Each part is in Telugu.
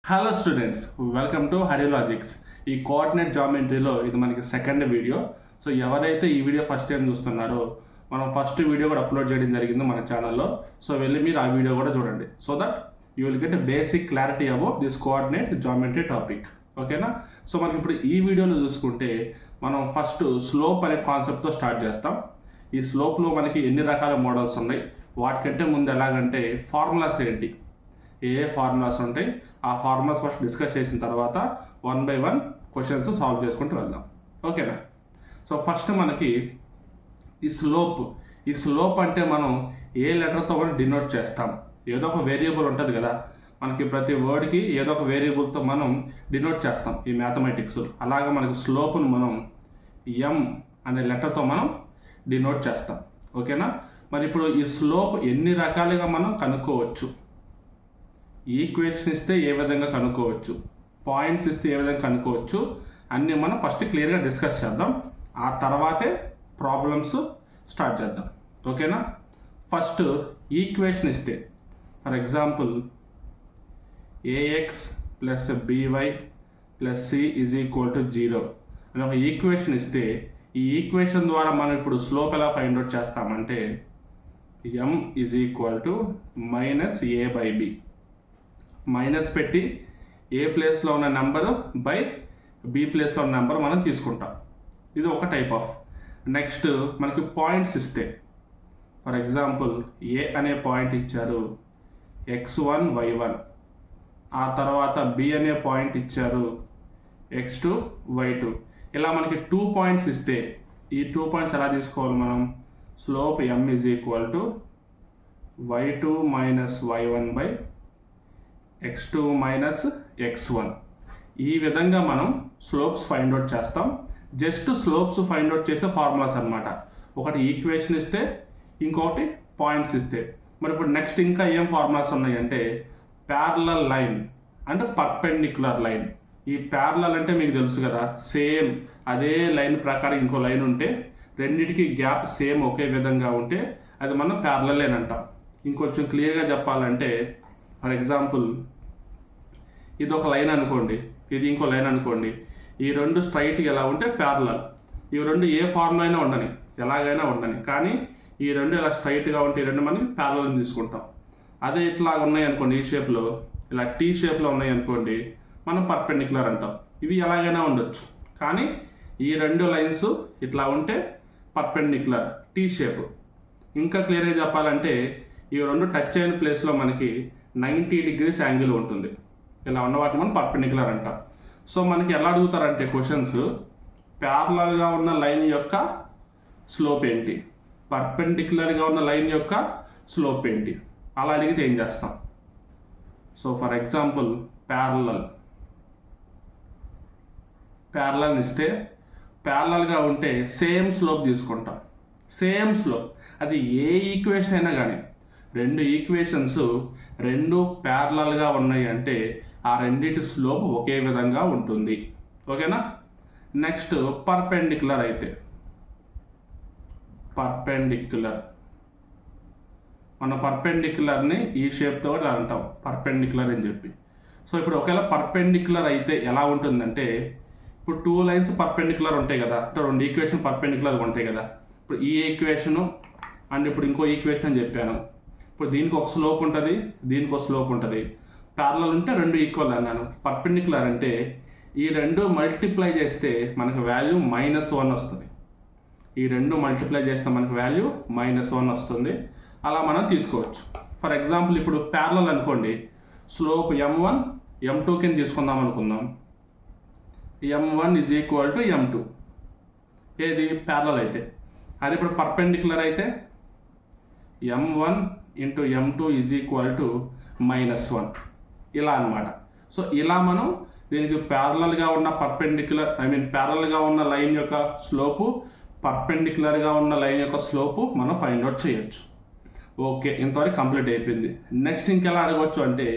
Hello students, welcome to Hari logics. ఈ కోఆర్డినేట్ జామెట్రీలో ఇది మనకి సెకండ్ వీడియో. సో ఎవరైతే ఈ వీడియో ఫస్ట్ టైం చూస్తున్నారో మనం ఫస్ట్ వీడియో కూడా అప్లోడ్ చేయడం జరిగింది మన ఛానల్లో. సో వెళ్ళి మీరు ఆ వీడియో కూడా చూడండి, so that you will get basic clarity about this coordinate geometry topic. ఓకేనా? సో మనకి ఇప్పుడు ఈ వీడియోలో చూసుకుంటే మనం ఫస్ట్ స్లోప్ అనే కాన్సెప్ట్తో స్టార్ట్ చేస్తాం. ఈ స్లోప్లో మనకి ఎన్ని రకాల మోడల్స్ ఉన్నాయి, వాటికంటే ముందు ఎలాగంటే ఫార్ములాస్ ఏంటి, ఏ ఫార్ములాస్ ఉంటాయి, ఆ ఫార్ములాస్ ఫస్ట్ డిస్కస్ చేసిన తర్వాత 1 by 1 క్వశ్చన్స్ సాల్వ్ చేసుకుంటూ వెళ్దాం. ఓకేనా? సో ఫస్ట్ మనకి ఈ స్లోప్ అంటే మనం ఏ లెటర్తో మనం డినోట్ చేస్తాం. ఏదో ఒక వేరియబుల్ ఉంటుంది కదా, మనకి ప్రతి వర్డ్కి ఏదో ఒక వేరియబుల్తో మనం డినోట్ చేస్తాం ఈ మ్యాథమెటిక్స్. అలాగే మనకి స్లోప్ను మనం ఎం అనే లెటర్తో మనం డినోట్ చేస్తాం. ఓకేనా? మరి ఇప్పుడు ఈ స్లోప్ ఎన్ని రకాలుగా మనం కనుక్కోవచ్చు, ఈక్వేషన్ ఇస్తే ఏ విధంగా కనుక్కోవచ్చు, పాయింట్స్ ఇస్తే ఏ విధంగా కనుక్కోవచ్చు అన్నీ మనం ఫస్ట్ క్లియర్గా డిస్కస్ చేద్దాం. ఆ తర్వాతే ప్రాబ్లమ్స్ స్టార్ట్ చేద్దాం. ఓకేనా? ఫస్ట్ ఈక్వేషన్ ఇస్తే, for example a x plus b y plus c is equal to 0 అని ఒక ఈక్వేషన్ ఇస్తే, ఈ ఈక్వేషన్ ద్వారా మనం ఇప్పుడు స్లోప్ ఎలా ఫైండ్ అవుట్ చేస్తామంటే m is equal to minus a by b, minus పెట్టి ఏ ప్లేస్లో ఉన్న నెంబరు బై బి ప్లేస్లో ఉన్న నెంబర్ మనం తీసుకుంటాం. ఇది ఒక టైప్ ఆఫ్. నెక్స్ట్ మనకి పాయింట్స్ ఇస్తే, ఫర్ ఎగ్జాంపుల్ ఏ అనే పాయింట్ ఇచ్చారు x1 y1, ఆ తర్వాత బి అనే పాయింట్ ఇచ్చారు x2 y2. ఇలా మనకి 2 పాయింట్స్ ఇస్తే ఈ 2 పాయింట్స్ ఎలా తీసుకోవాలి మనం, slope m is equal to y2 minus y1 by x2 minus x1. ఈ విధంగా మనం స్లోప్స్ ఫైండ్ అవుట్ చేస్తాం. జస్ట్ స్లోప్స్ ఫైండ్ అవుట్ చేసే ఫార్ములాస్ అనమాట. ఒకటి ఈక్వేషన్ ఇస్తే, ఇంకొకటి పాయింట్స్ ఇస్తే. మరి ఇప్పుడు నెక్స్ట్ ఇంకా ఏం ఫార్ములాస్ ఉన్నాయంటే parallel line and perpendicular line. ఈ ప్యారలల్ అంటే మీకు తెలుసు కదా, సేమ్ అదే లైన్ ప్రకారం ఇంకో లైన్ ఉంటే రెండింటికి గ్యాప్ సేమ్ ఒకే విధంగా ఉంటే అది మనం ప్యారలల్ లైన్ అంటాం. ఇంకొంచెం క్లియర్గా చెప్పాలంటే, ఫర్ ఎగ్జాంపుల్ ఇది ఒక లైన్ అనుకోండి, ఇది ఇంకో లైన్ అనుకోండి. ఈ రెండు స్ట్రైట్గా ఎలా ఉంటే ప్యారలల్. ఇవి రెండు ఏ ఫార్మ్ అయినా ఉండని, ఎలాగైనా ఉండని, కానీ ఈ రెండు ఇలా స్ట్రైట్గా ఉంటే ఈ రెండు మనకి ప్యారలల్ తీసుకుంటాం. అదే ఇట్లా ఉన్నాయి అనుకోండి, ఈ షేప్లో ఇలా టీ షేప్లో ఉన్నాయి అనుకోండి, మనం పర్పెండిక్యులర్ అంటాం. ఇవి ఎలాగైనా ఉండొచ్చు, కానీ ఈ రెండు లైన్స్ ఇట్లా ఉంటే పర్పెండిక్యులర్ టీ షేప్. ఇంకా క్లియర్గా చెప్పాలంటే ఈ రెండు టచ్ అయిన ప్లేస్లో మనకి 90 degrees యాంగిల్ ఉంటుంది. ఇలా ఉన్న వాటిని మనం పర్పెండిక్యులర్ అంటాం. సో మనకి ఎలా అడుగుతారంటే క్వశ్చన్స్, ప్యారలల్గా ఉన్న లైన్ యొక్క స్లోప్ ఏంటి, పర్పెండిక్యులర్గా ఉన్న లైన్ యొక్క స్లోప్ ఏంటి, అలా అడిగితే ఏం చేస్తాం. సో ఫర్ ఎగ్జాంపుల్ ప్యారలల్ ఇస్తే, ప్యారలల్గా ఉంటే సేమ్ స్లోప్ తీసుకుంటాం. సేమ్ స్లోప్, అది ఏ ఈక్వేషన్ అయినా కానీ, రెండు ఈక్వేషన్స్ రెండు ప్యారలల్గా ఉన్నాయి అంటే ఆ రెండింటి స్లోప్ ఒకే విధంగా ఉంటుంది. ఓకేనా? నెక్స్ట్ పర్పెండిక్యులర్ అయితే, మన పర్పెండిక్యులర్ని ఈ షేప్తో కూడా అంటాం పర్పెండిక్యులర్ అని చెప్పి. సో ఇప్పుడు ఒకవేళ పర్పెండిక్యులర్ అయితే ఎలా ఉంటుందంటే, ఇప్పుడు 2 లైన్స్ పర్పెండిక్యులర్ ఉంటాయి కదా, అంటే 2 ఈక్వేషన్ పర్పెండిక్యులర్గా ఉంటాయి కదా. ఇప్పుడు ఈ ఈక్వేషను అండ్ ఇప్పుడు ఇంకో ఈక్వేషన్ అని చెప్పాను. ఇప్పుడు దీనికి ఒక స్లోప్ ఉంటుంది, దీనికి ఒక స్లోప్ ఉంటుంది. ప్యారలల్ ఉంటే రెండు ఈక్వల్ అన్నాను. పర్పెండిక్యులర్ అంటే ఈ రెండు మల్టిప్లై చేస్తే మనకు వాల్యూ -1 వస్తుంది. ఈ రెండు మల్టిప్లై చేస్తే మనకు వాల్యూ -1 వస్తుంది. అలా మనం తీసుకోవచ్చు. ఫర్ ఎగ్జాంపుల్ ఇప్పుడు ప్యారలల్ అనుకోండి, స్లోప్ m1 m2 కింద తీసుకుందాం అనుకుందాం. m1 is equal to m2, ఏది ప్యారలల్ అయితే. అది ఇప్పుడు పర్పెండిక్యులర్ అయితే m1 into m2 is equal to -1, ఇలా అనమాట. సో ఇలా మనం దీనికి ప్యారలల్గా ఉన్న ప్యారలల్గా ఉన్న లైన్ యొక్క స్లోపు, పర్పెండిక్యులర్గా ఉన్న లైన్ యొక్క స్లోపు మనం ఫైండ్ అవుట్ చేయొచ్చు. ఓకే, ఇంతవరకు కంప్లీట్ అయిపోయింది. నెక్స్ట్ ఇంకెలా అడగవచ్చు అంటే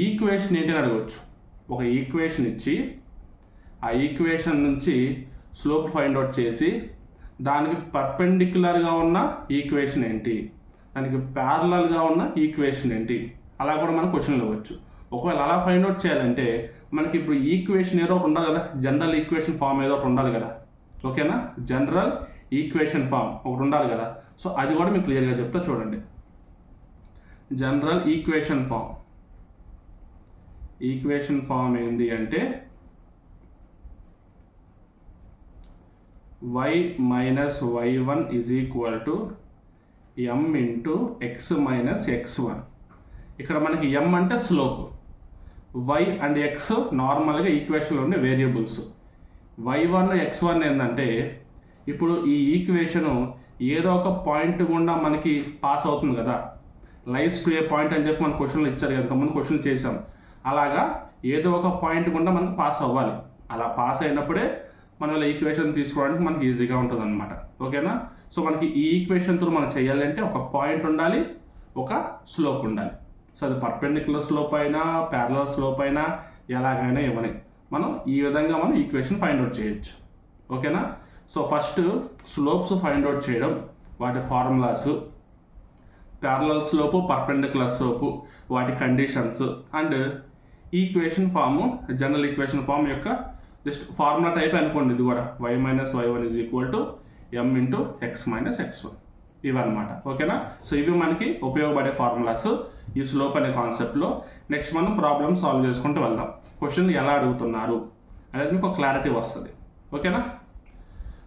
ఈక్వేషన్ ఏంటి అని అడగవచ్చు. ఒక ఈక్వేషన్ ఇచ్చి ఆ ఈక్వేషన్ నుంచి స్లోప్ ఫైండ్ అవుట్ చేసి దానికి పర్పెండిక్యులర్గా ఉన్న ఈక్వేషన్ ఏంటి, దానికి ప్యారలల్గా ఉన్న ఈక్వేషన్ ఏంటి, అలా కూడా మనం క్వశ్చన్లు ఇవ్వచ్చు. ఒకవేళ అలా ఫైండ్ అవుట్ చేయాలంటే మనకి ఇప్పుడు ఈక్వేషన్ ఏదో ఒకటి ఉండాలి కదా, జనరల్ ఈక్వేషన్ ఫామ్ ఏదో ఒకటి ఉండాలి కదా, ఓకేనా. జనరల్ ఈక్వేషన్ ఫామ్ ఒకటి ఉండాలి కదా. సో అది కూడా మీకు క్లియర్గా చెప్తా చూడండి. జనరల్ ఈక్వేషన్ ఫామ్ ఏంటి అంటే y minus y1 is equal to m into x minus x1. ఇక్కడ మనకి m అంటే స్లోప్, y అండ్ x నార్మల్గా ఈక్వేషన్లో ఉండే వేరియబుల్స్. y1 x1 ఏంటంటే ఇప్పుడు ఈ ఈక్వేషను ఏదో ఒక పాయింట్ గుండా మనకి పాస్ అవుతుంది కదా, లైస్ టు ఏ పాయింట్ అని చెప్పి మన క్వశ్చన్లు ఇచ్చారు కదా, ఇంతకుముందు క్వశ్చన్ చేసాం. అలాగా ఏదో ఒక పాయింట్ గుండా మనకు పాస్ అవ్వాలి. అలా పాస్ అయినప్పుడే మనం ఇలా ఈక్వేషన్ తీసుకోవడానికి మనకి ఈజీగా ఉంటుంది అనమాట, ఓకేనా. సో మనకి ఈ ఈక్వేషన్తో మనం చేయాలంటే ఒక పాయింట్ ఉండాలి, ఒక స్లోప్ ఉండాలి. సో అది పర్పెండిక్యులర్ స్లోప్ అయినా ప్యారలల్ స్లోప్ అయినా ఎలాగైనా ఇవ్వని మనం ఈ విధంగా మనం ఈక్వేషన్ ఫైండ్ అవుట్ చేయొచ్చు, ఓకేనా. So first slopes find out చేయడం, వాటి formulas, parallel slope perpendicular slope, వాటి conditions and equation form, general equation form యొక్క జస్ట్ ఫార్ములా టైప్ అనుకోండి. ఇది కూడా y minus y1 is equal to m into x minus x1 ఇవన్నమాట, ఓకేనా. సో ఇవి మనకి ఉపయోగపడే ఫార్ములాస్ ఈ స్లోప్ అనే కాన్సెప్ట్లో. నెక్స్ట్ మనం ప్రాబ్లమ్ సాల్వ్ చేసుకుంటూ వెళ్దాం. క్వశ్చన్ ఎలా అడుగుతున్నారు అనేది మీకు ఒక క్లారిటీ వస్తుంది, ఓకేనా.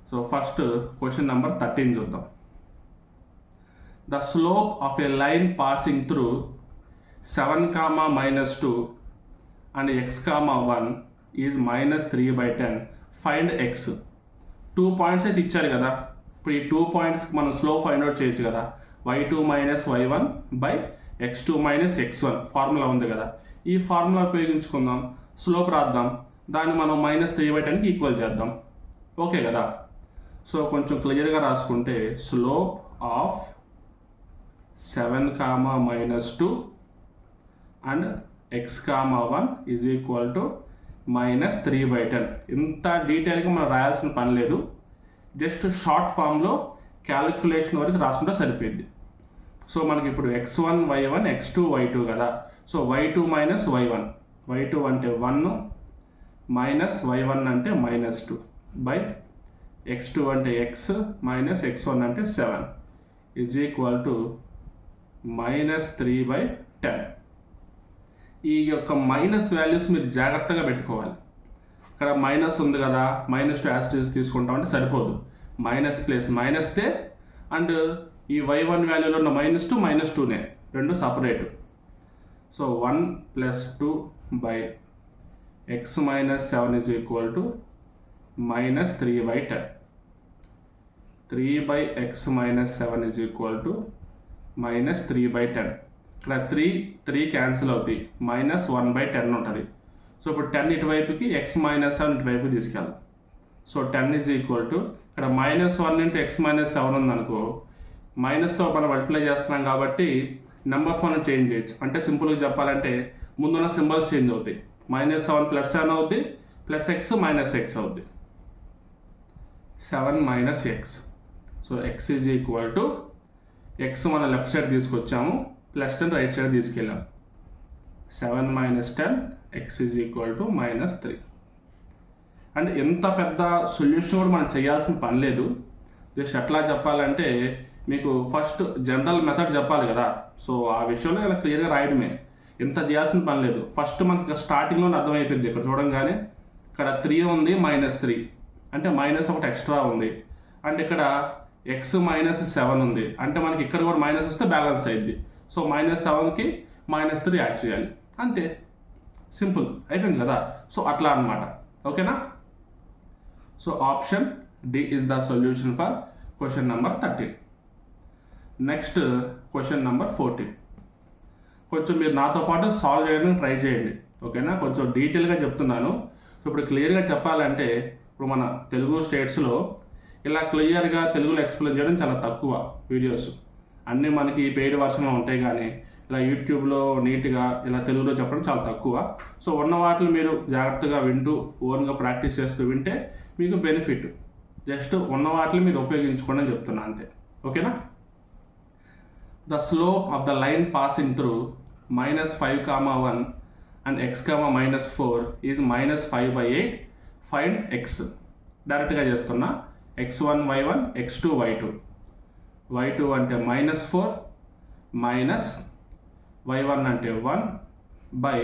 సో ఫస్ట్ క్వశ్చన్ నెంబర్ 13 చూద్దాం. The slope of A line passing through 7, -2 and x, 1 is -3/10. Find x. 2 points అయితే ఇచ్చారు కదా, ఇప్పుడు ఈ 2 పాయింట్స్ మనం స్లోప్ ఫైండ్ అవుట్ చేయొచ్చు కదా. y2 minus y1 by x2 minus x1 formula ఉంది కదా, ఈ ఫార్ములా ఉపయోగించుకుందాం, స్లోప్ రాద్దాం, దాన్ని మనం -3/10కి ఈక్వల్ చేద్దాం, ఓకే కదా. సో కొంచెం క్లియర్గా రాసుకుంటే slope of 7, -2 and x, 1 is equal to -3/10. ఇంత డీటెయిల్గా మనం రాయాల్సిన పని లేదు, జస్ట్ షార్ట్ ఫామ్లో క్యాలిక్యులేషన్ వరకు రాసుకుంటే సరిపోయింది. సో మనకి ఇప్పుడు x1 y1 x2 y2 కదా. So y2 minus y1, y2 అంటే 1 మైనస్ y1 అంటే -2 బై x2 అంటే x మైనస్ x1 అంటే 7 ఈజ్ ఈక్వల్ టు -3/10. ఈ యొక్క మైనస్ వాల్యూస్ మీరు జాగ్రత్తగా పెట్టుకోవాలి. ఇక్కడ మైనస్ ఉంది కదా, -2 యాస్టీస్ తీసుకుంటాం అంటే సరిపోదు, మైనస్ ప్లస్ మైనస్తే అండ్ ఈ y1 వాల్యూలో ఉన్న -2 -2నే రెండు separate. So 1 + 2 by x minus 7 is equal to -3/10. 3/x minus 7 is equal to -3/10. ఇక్కడ 3 క్యాన్సిల్ అవుతాయి, -1/10 ఉంటుంది. సో ఇప్పుడు 10 ఇటువైపుకి x మైనస్ 7 ఇటువైపు తీసుకెళ్ళాలి. సో 10 ఈజ్ ఈక్వల్ టు ఇక్కడ -1 ఇంటూ x మైనస్ 7 ఉందనుకో, మైనస్తో మనం మల్టిప్లై చేస్తున్నాం కాబట్టి నెంబర్స్ మనం చేంజ్ చేయొచ్చు. అంటే సింపుల్గా చెప్పాలంటే ముందున్న సింబల్స్ చేంజ్ అవుతాయి. -7 + 7 అవుద్ది, ప్లస్ x మైనస్ x అవుద్ది, 7 minus x. So x is equal to x మన లెఫ్ట్ సైడ్ తీసుకొచ్చాము, +10 రైట్ సైడ్ తీసుకెళ్ళాం, 7 minus 10 x is equal to -3. And ఎంత పెద్ద సొల్యూషన్ కూడా మనం చేయాల్సిన పని లేదు. జస్ట్ ఎట్లా చెప్పాలంటే మీకు ఫస్ట్ జనరల్ మెథడ్ చెప్పాలి కదా. సో ఆ విషయంలో ఇలా క్లియర్గా రాయడమే, ఎంత చేయాల్సిన పని లేదు. ఫస్ట్ మనకి స్టార్టింగ్లోనే అర్థమైపోయింది. ఇక్కడ చూడంగానే ఇక్కడ 3 ఉంది, -3 అంటే మైనస్ ఒకటి ఎక్స్ట్రా ఉంది. అండ్ ఇక్కడ x -7 ఉంది, అంటే మనకి ఇక్కడ కూడా మైనస్ వస్తే బ్యాలెన్స్ అయ్యింది. సో -7కి -3 యాడ్ చేయాలి, అంతే, సింపుల్ అయిపోయింది కదా. సో అట్లా అన్నమాట, ఓకేనా. So option D is the solution for question number 13. Next question number 14. కొంచెం మీరు నాతో పాటు సాల్వ్ చేయడానికి ట్రై చేయండి, ఓకేనా. కొంచెం డీటెయిల్గా చెప్తున్నాను. సో ఇప్పుడు క్లియర్గా చెప్పాలంటే ఇప్పుడు మన తెలుగు స్టేట్స్లో ఇలా క్లియర్గా తెలుగులో ఎక్స్ప్లెయిన్ చేయడం చాలా తక్కువ వీడియోస్. అన్నీ మనకి పెయిడ్ వర్షన్లో ఉంటాయి, కానీ ఇలా యూట్యూబ్లో నీట్గా ఇలా తెలుగులో చెప్పడం చాలా తక్కువ. సో ఉన్న వాటిని మీరు జాగ్రత్తగా వింటూ ఓన్గా ప్రాక్టీస్ చేస్తూ వింటే మీకు బెనిఫిట్. జస్ట్ ఉన్న వాటిని మీరు ఉపయోగించుకోండి అని చెప్తున్నా, అంతే, ఓకేనా. The slope of the line passing through -5, 1 and x comma minus 4 is minus 5/8. Find x. డైరెక్ట్గా చేస్తున్నా x1 y1 x2 y2. y2 అంటే -4 మైనస్ y1 అంటే 1 బై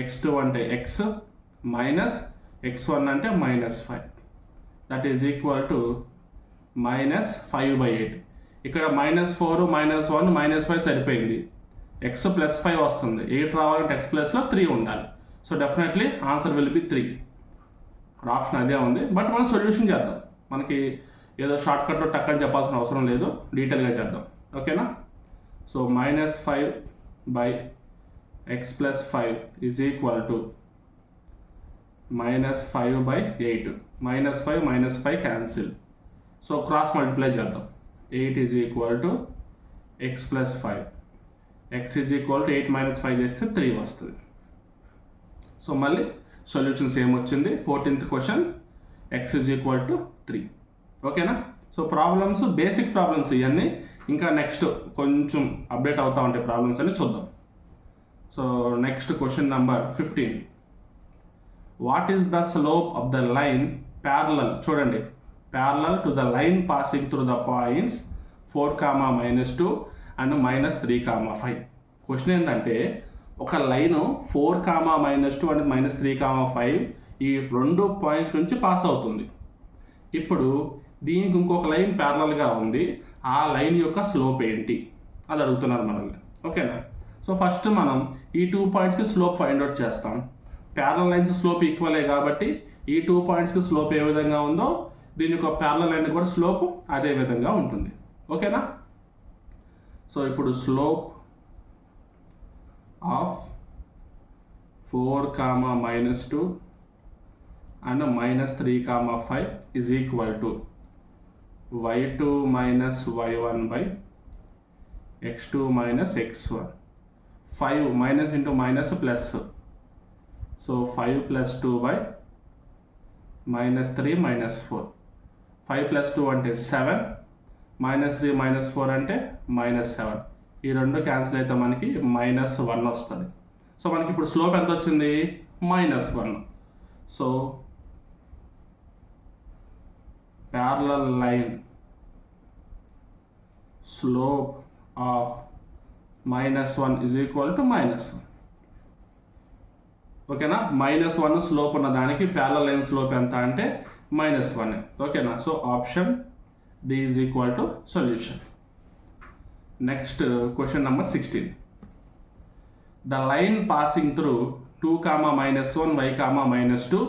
x2 అంటే x మైనస్ x1 అంటే -5. That is equal to -5/8. ఇక్కడ -4 -1 -5 సరిపోయింది. x ప్లస్ 5 వస్తుంది. 8 రావాలంటే x ప్లస్లో 3 ఉండాలి. So definitely answer will be 3. Option అదే ఉంది. బట్ మనం సొల్యూషన్ చేద్దాం. మనకి ఏదో షార్ట్కట్లో టక్ అని చెప్పాల్సిన అవసరం లేదు, డీటెయిల్గా చేద్దాం. ఓకేనా? So -5/x + 5 is equal to -5/8. -5 -5 cancel. So cross multiply చేద్దాం. 8 is equal to x + 5. x is equal to 8 - 5 చేస్తే 3 వస్తుంది. సో మళ్ళీ సొల్యూషన్స్ ఏమొచ్చింది? 14th question x is equal to 3. ఓకేనా? సో ప్రాబ్లమ్స్ బేసిక్ ప్రాబ్లమ్స్ ఇవన్నీ. ఇంకా నెక్స్ట్ కొంచెం అప్డేట్ అవుతా ఉంటాయి ప్రాబ్లమ్స్ అని చూద్దాం. So next question number 15. What is the slope of the line parallel, చూడండి, parallel to the line passing through the points 4, -2 and -3, 5. Question ఏంటంటే ఒక లైను 4, -2 అండ్ -3, 5 ఈ 2 పాయింట్స్ నుంచి పాస్ అవుతుంది. ఇప్పుడు దీనికి ఇంకొక లైన్ ప్యారలల్గా ఉంది. ఆ లైన్ యొక్క స్లోప్ ఏంటి అది అడుగుతున్నారు మనల్ని. ఓకేనా? సో ఫస్ట్ మనం ఈ 2 పాయింట్స్కి స్లోప్ ఫైండ్ అవుట్ చేస్తాం. ప్యారలల్ లైన్స్ స్లోప్ ఈక్వలే కాబట్టి ఈ 2 పాయింట్స్కి స్లోప్ ఏ విధంగా ఉందో దీని యొక్క ప్యారలల్ లైన్ కూడా స్లోప్ అదే విధంగా ఉంటుంది. ఓకేనా? సో ఇప్పుడు slope of 4, -2 and -3, 5 is equal to y2 minus y1 by x2 minus x1. 5 minus into minus plus. So 5 plus 2 by -3 -4. 5 plus 2 అంటే 7, -3 -4 అంటే -7. ఈ రెండు క్యాన్సిల్ అయితే మనకి -1 వస్తుంది. సో మనకి ఇప్పుడు స్లోప్ ఎంత వచ్చింది? -1. So parallel line slope of -1 is equal to -1. ఓకేనా? -1 స్లోప్ ఉన్న దానికి ప్యారలల్ లైన్ స్లోప్ ఎంత అంటే -1. ఓకేనా? So option D is equal to solution. Next question number 16. The line passing through 2, -1 y, -2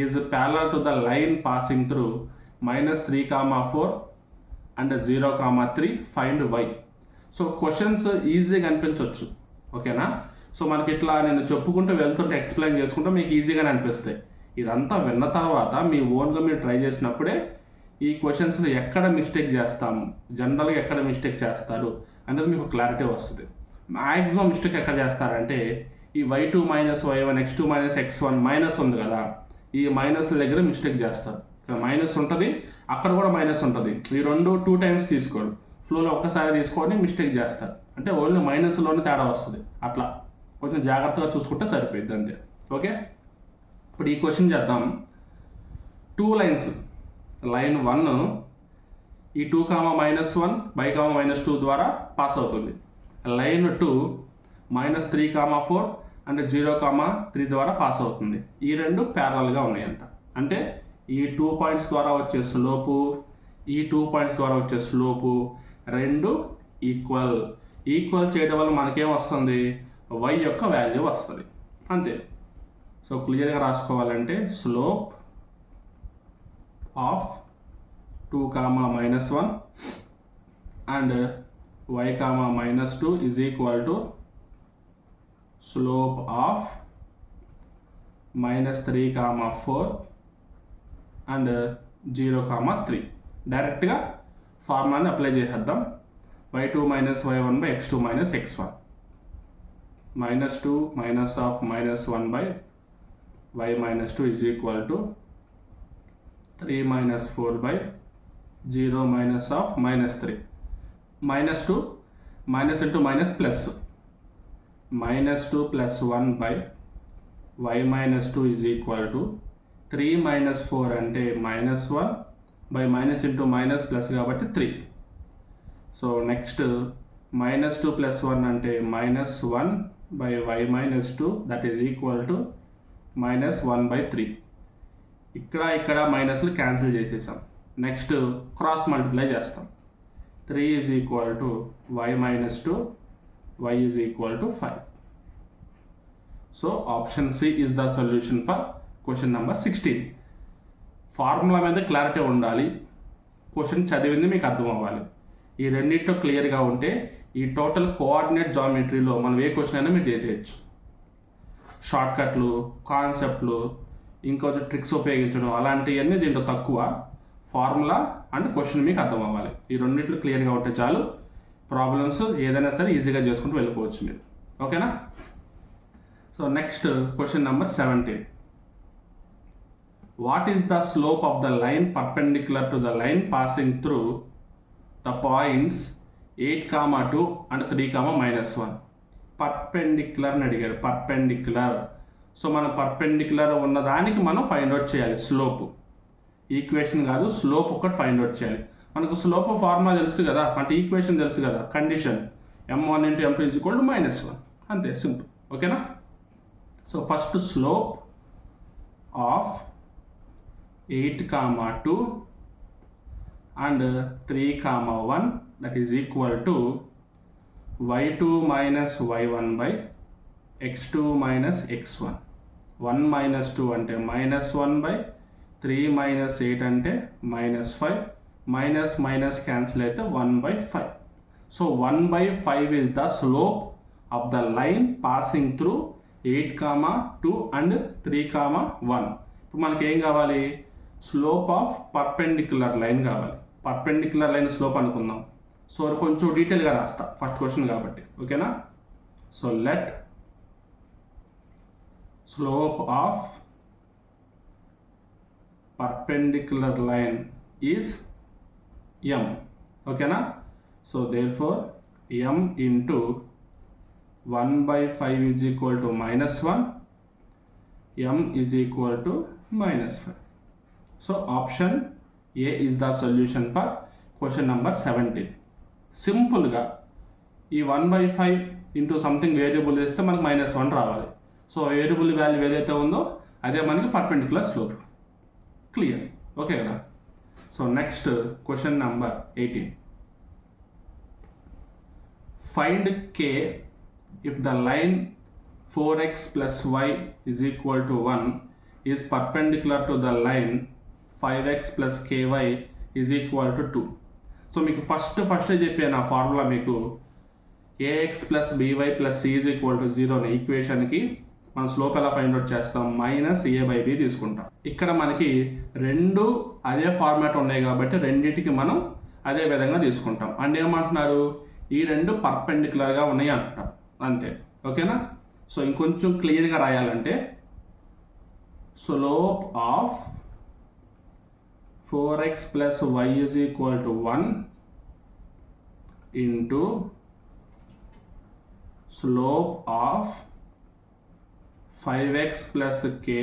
is parallel to the line passing through -3, 4 and 0, 3. Find y. So questions ఈజీగా అనిపించవచ్చు. ఓకేనా? సో మనకి ఇట్లా నేను చెప్పుకుంటూ వెళ్తుంటే ఎక్స్ప్లెయిన్ చేసుకుంటూ మీకు ఈజీగానే అనిపిస్తాయి. ఇదంతా విన్న తర్వాత మీ ఓన్గా మీరు ట్రై చేసినప్పుడే ఈ క్వశ్చన్స్లో ఎక్కడ మిస్టేక్ చేస్తాము, జనరల్గా ఎక్కడ మిస్టేక్ చేస్తారు అనేది మీకు క్లారిటీ వస్తుంది. మ్యాక్సిమం మిస్టేక్ ఎక్కడ చేస్తారంటే ఈ y2 - y1 x2 - x1 minus ఉంది కదా, ఈ మైనస్ దగ్గర మిస్టేక్ చేస్తారు. ఇక్కడ మైనస్ ఉంటుంది, అక్కడ కూడా మైనస్ ఉంటుంది. ఈ రెండు 2 టైమ్స్ తీసుకోరు, ఫ్లోలో ఒక్కసారి తీసుకొని మిస్టేక్ చేస్తారు. అంటే ఓన్లీ మైనస్లోనే తేడా వస్తుంది. అట్లా కొంచెం జాగ్రత్తగా చూసుకుంటే సరిపోయింది అంతే. ఓకే? ఇప్పుడు ఈ క్వశ్చన్ చేద్దాం. 2 లైన్స్, లైన్ 1 ఈ 2, -1 y, -2 ద్వారా పాస్ అవుతుంది. లైన్ 2 -3, 4 అండ్ 0, 3 ద్వారా పాస్ అవుతుంది. ఈ రెండు ప్యారలల్గా ఉన్నాయంట. అంటే ఈ 2 పాయింట్స్ ద్వారా వచ్చే స్లోపు, ఈ 2 పాయింట్స్ ద్వారా వచ్చే స్లోపు రెండు ఈక్వల్ చేయడం వల్ల మనకేం వస్తుంది? y యొక్క వాల్యూ వస్తుంది. అంతే. సో క్లియర్గా రాసుకోవాలంటే slope of 2, -1 and y, -2 is equal to slope of -3, 4 అండ్ 0, 3. డైరెక్ట్గా ఫార్ములాని అప్లై చేసేద్దాం. y2 - y1 by x2 - x1. -2 minus of -1 by y -2 is equal to 3 - 4 by 0 minus of -3. -2 minus into minus plus. -2 plus 1 by y minus 2 is equal to 3 minus 4 అంటే minus 1 by minus into minus plus కాబట్టి 3. సో నెక్స్ట్ minus 2 plus 1 అంటే minus 1 by y minus 2 that is equal to minus 1 by 3. ఇక్కడ మైనస్లు క్యాన్సిల్ చేసేసాం. నెక్స్ట్ క్రాస్ మల్టిప్లై చేస్తాం. 3 is equal to y minus 2, y is equal to 5. So option C is the solution for question number 16. Formula మీద క్లారిటీ ఉండాలి, క్వశ్చన్ చదివింది మీకు అర్థం అవ్వాలి. ఈ రెండింటిలో క్లియర్గా ఉంటే ఈ టోటల్ కోఆర్డినేట్ జామెట్రీలో మనం ఏ క్వశ్చన్ అయినా మీరు చేసేయచ్చు. షార్ట్కట్లు, కాన్సెప్ట్లు, ఇంకొంచెం ట్రిక్స్ ఉపయోగించడం అలాంటివన్నీ దీంట్లో తక్కువ. ఫార్ములా అండ్ క్వశ్చన్ మీకు అర్థం అవ్వాలి. ఈ రెండింటిలో క్లియర్గా ఉంటే చాలు, ప్రాబ్లమ్స్ ఏదైనా సరే ఈజీగా చేసుకుంటూ వెళ్ళిపోవచ్చు మీరు. ఓకేనా? So next question number 17. What is the slope of the line perpendicular to the line passing through the points 8, 2 and 3, -1? Perpendicular అని అడిగారు. పర్పెండిక్యులర్. సో మనం పర్పెండిక్యులర్ ఉన్నదానికి మనం ఫైండ్ అవుట్ చేయాలి స్లోప్. ఈక్వేషన్ కాదు, స్లోప్ ఒకటి ఫైండ్ అవుట్ చేయాలి. మనకు స్లోప్ ఫార్ములా తెలుసు కదా, అంటే ఈక్వేషన్ తెలుసు కదా, కండిషన్ m1 × m2 = -1. అంతే, సింపుల్. ఓకేనా? So first slope of 8, 2 and 3, 1 that is equal to y2 minus y1 by x2 minus x1. 1 minus 2 అంటే -1 by 3 minus 8 అంటే -5. మైనస్ మైనస్ క్యాన్సిల్ అయితే 1/5. So 1/5 is the slope of the line passing through 8, 2 and 3, 1. ఇప్పుడు మనకి ఏం కావాలి? స్లోప్ ఆఫ్ పర్పెండిక్యులర్ లైన్ కావాలి. పర్పెండిక్యులర్ లైన్ స్లోప్ అనుకుందాం. సో కొంచెం డీటెయిల్గా రాస్తా, ఫస్ట్ క్వశ్చన్ కాబట్టి. ఓకేనా? So let slope of perpendicular line is m. ఓకేనా? So therefore m into 1/5 is equal to -1, m is equal to -5. So option A is the solution for question number 17. సింపుల్గా ఈ 1/5 ఇంటూ సంథింగ్ వేరియబుల్ వేస్తే మనకు -1 రావాలి. సో వేరియబుల్ వాల్యూ ఏదైతే ఉందో అదే మనకి పర్పెండిక్యులర్ స్లోప్. క్లియర్? ఓకే కదా? So next question number 18. Find k if the line 4x plus y is equal to 1 is perpendicular to the line 5x plus ky is equal to 2. So మీకు ఫస్ట్ చెప్పాను ఆ ఫార్ములా మీకు ax plus by plus c is equal to 0 అనే ఈక్వేషన్కి మనం స్లోప్ ఎలా ఫైండ్ అవుట్ చేస్తాం? -a/b తీసుకుంటాం. ఇక్కడ మనకి రెండు అదే ఫార్మాట్ ఉన్నాయి కాబట్టి రెండింటికి మనం అదే విధంగా తీసుకుంటాం. అండ్ ఏమంటున్నారు? ఈ రెండు పర్పెండిక్యులర్గా ఉన్నాయి అంటున్నారు. అంతే. ఓకేనా? సో ఇంకొంచెం క్లియర్గా రాయాలంటే slope of 4x plus y is equal to 1 into slope of 5x plus ky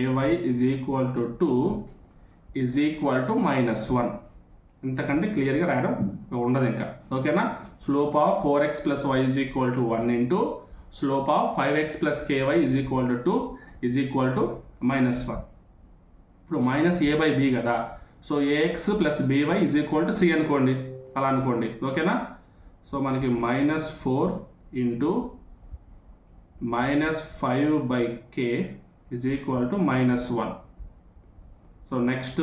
is equal to 2 is equal to -1. ఇంతకంటే క్లియర్గా రాయడం ఉండదు ఇంకా. ఓకేనా? Slope of 4x plus y is equal to 1 into slope of 5x plus ky is equal to 2 is equal to -1. ఇప్పుడు -a/b కదా, so ax plus by is equal to c అనుకోండి, అలా అనుకోండి. ఓకేనా? సో మనకి -4 into -5/k is equal to -1. So next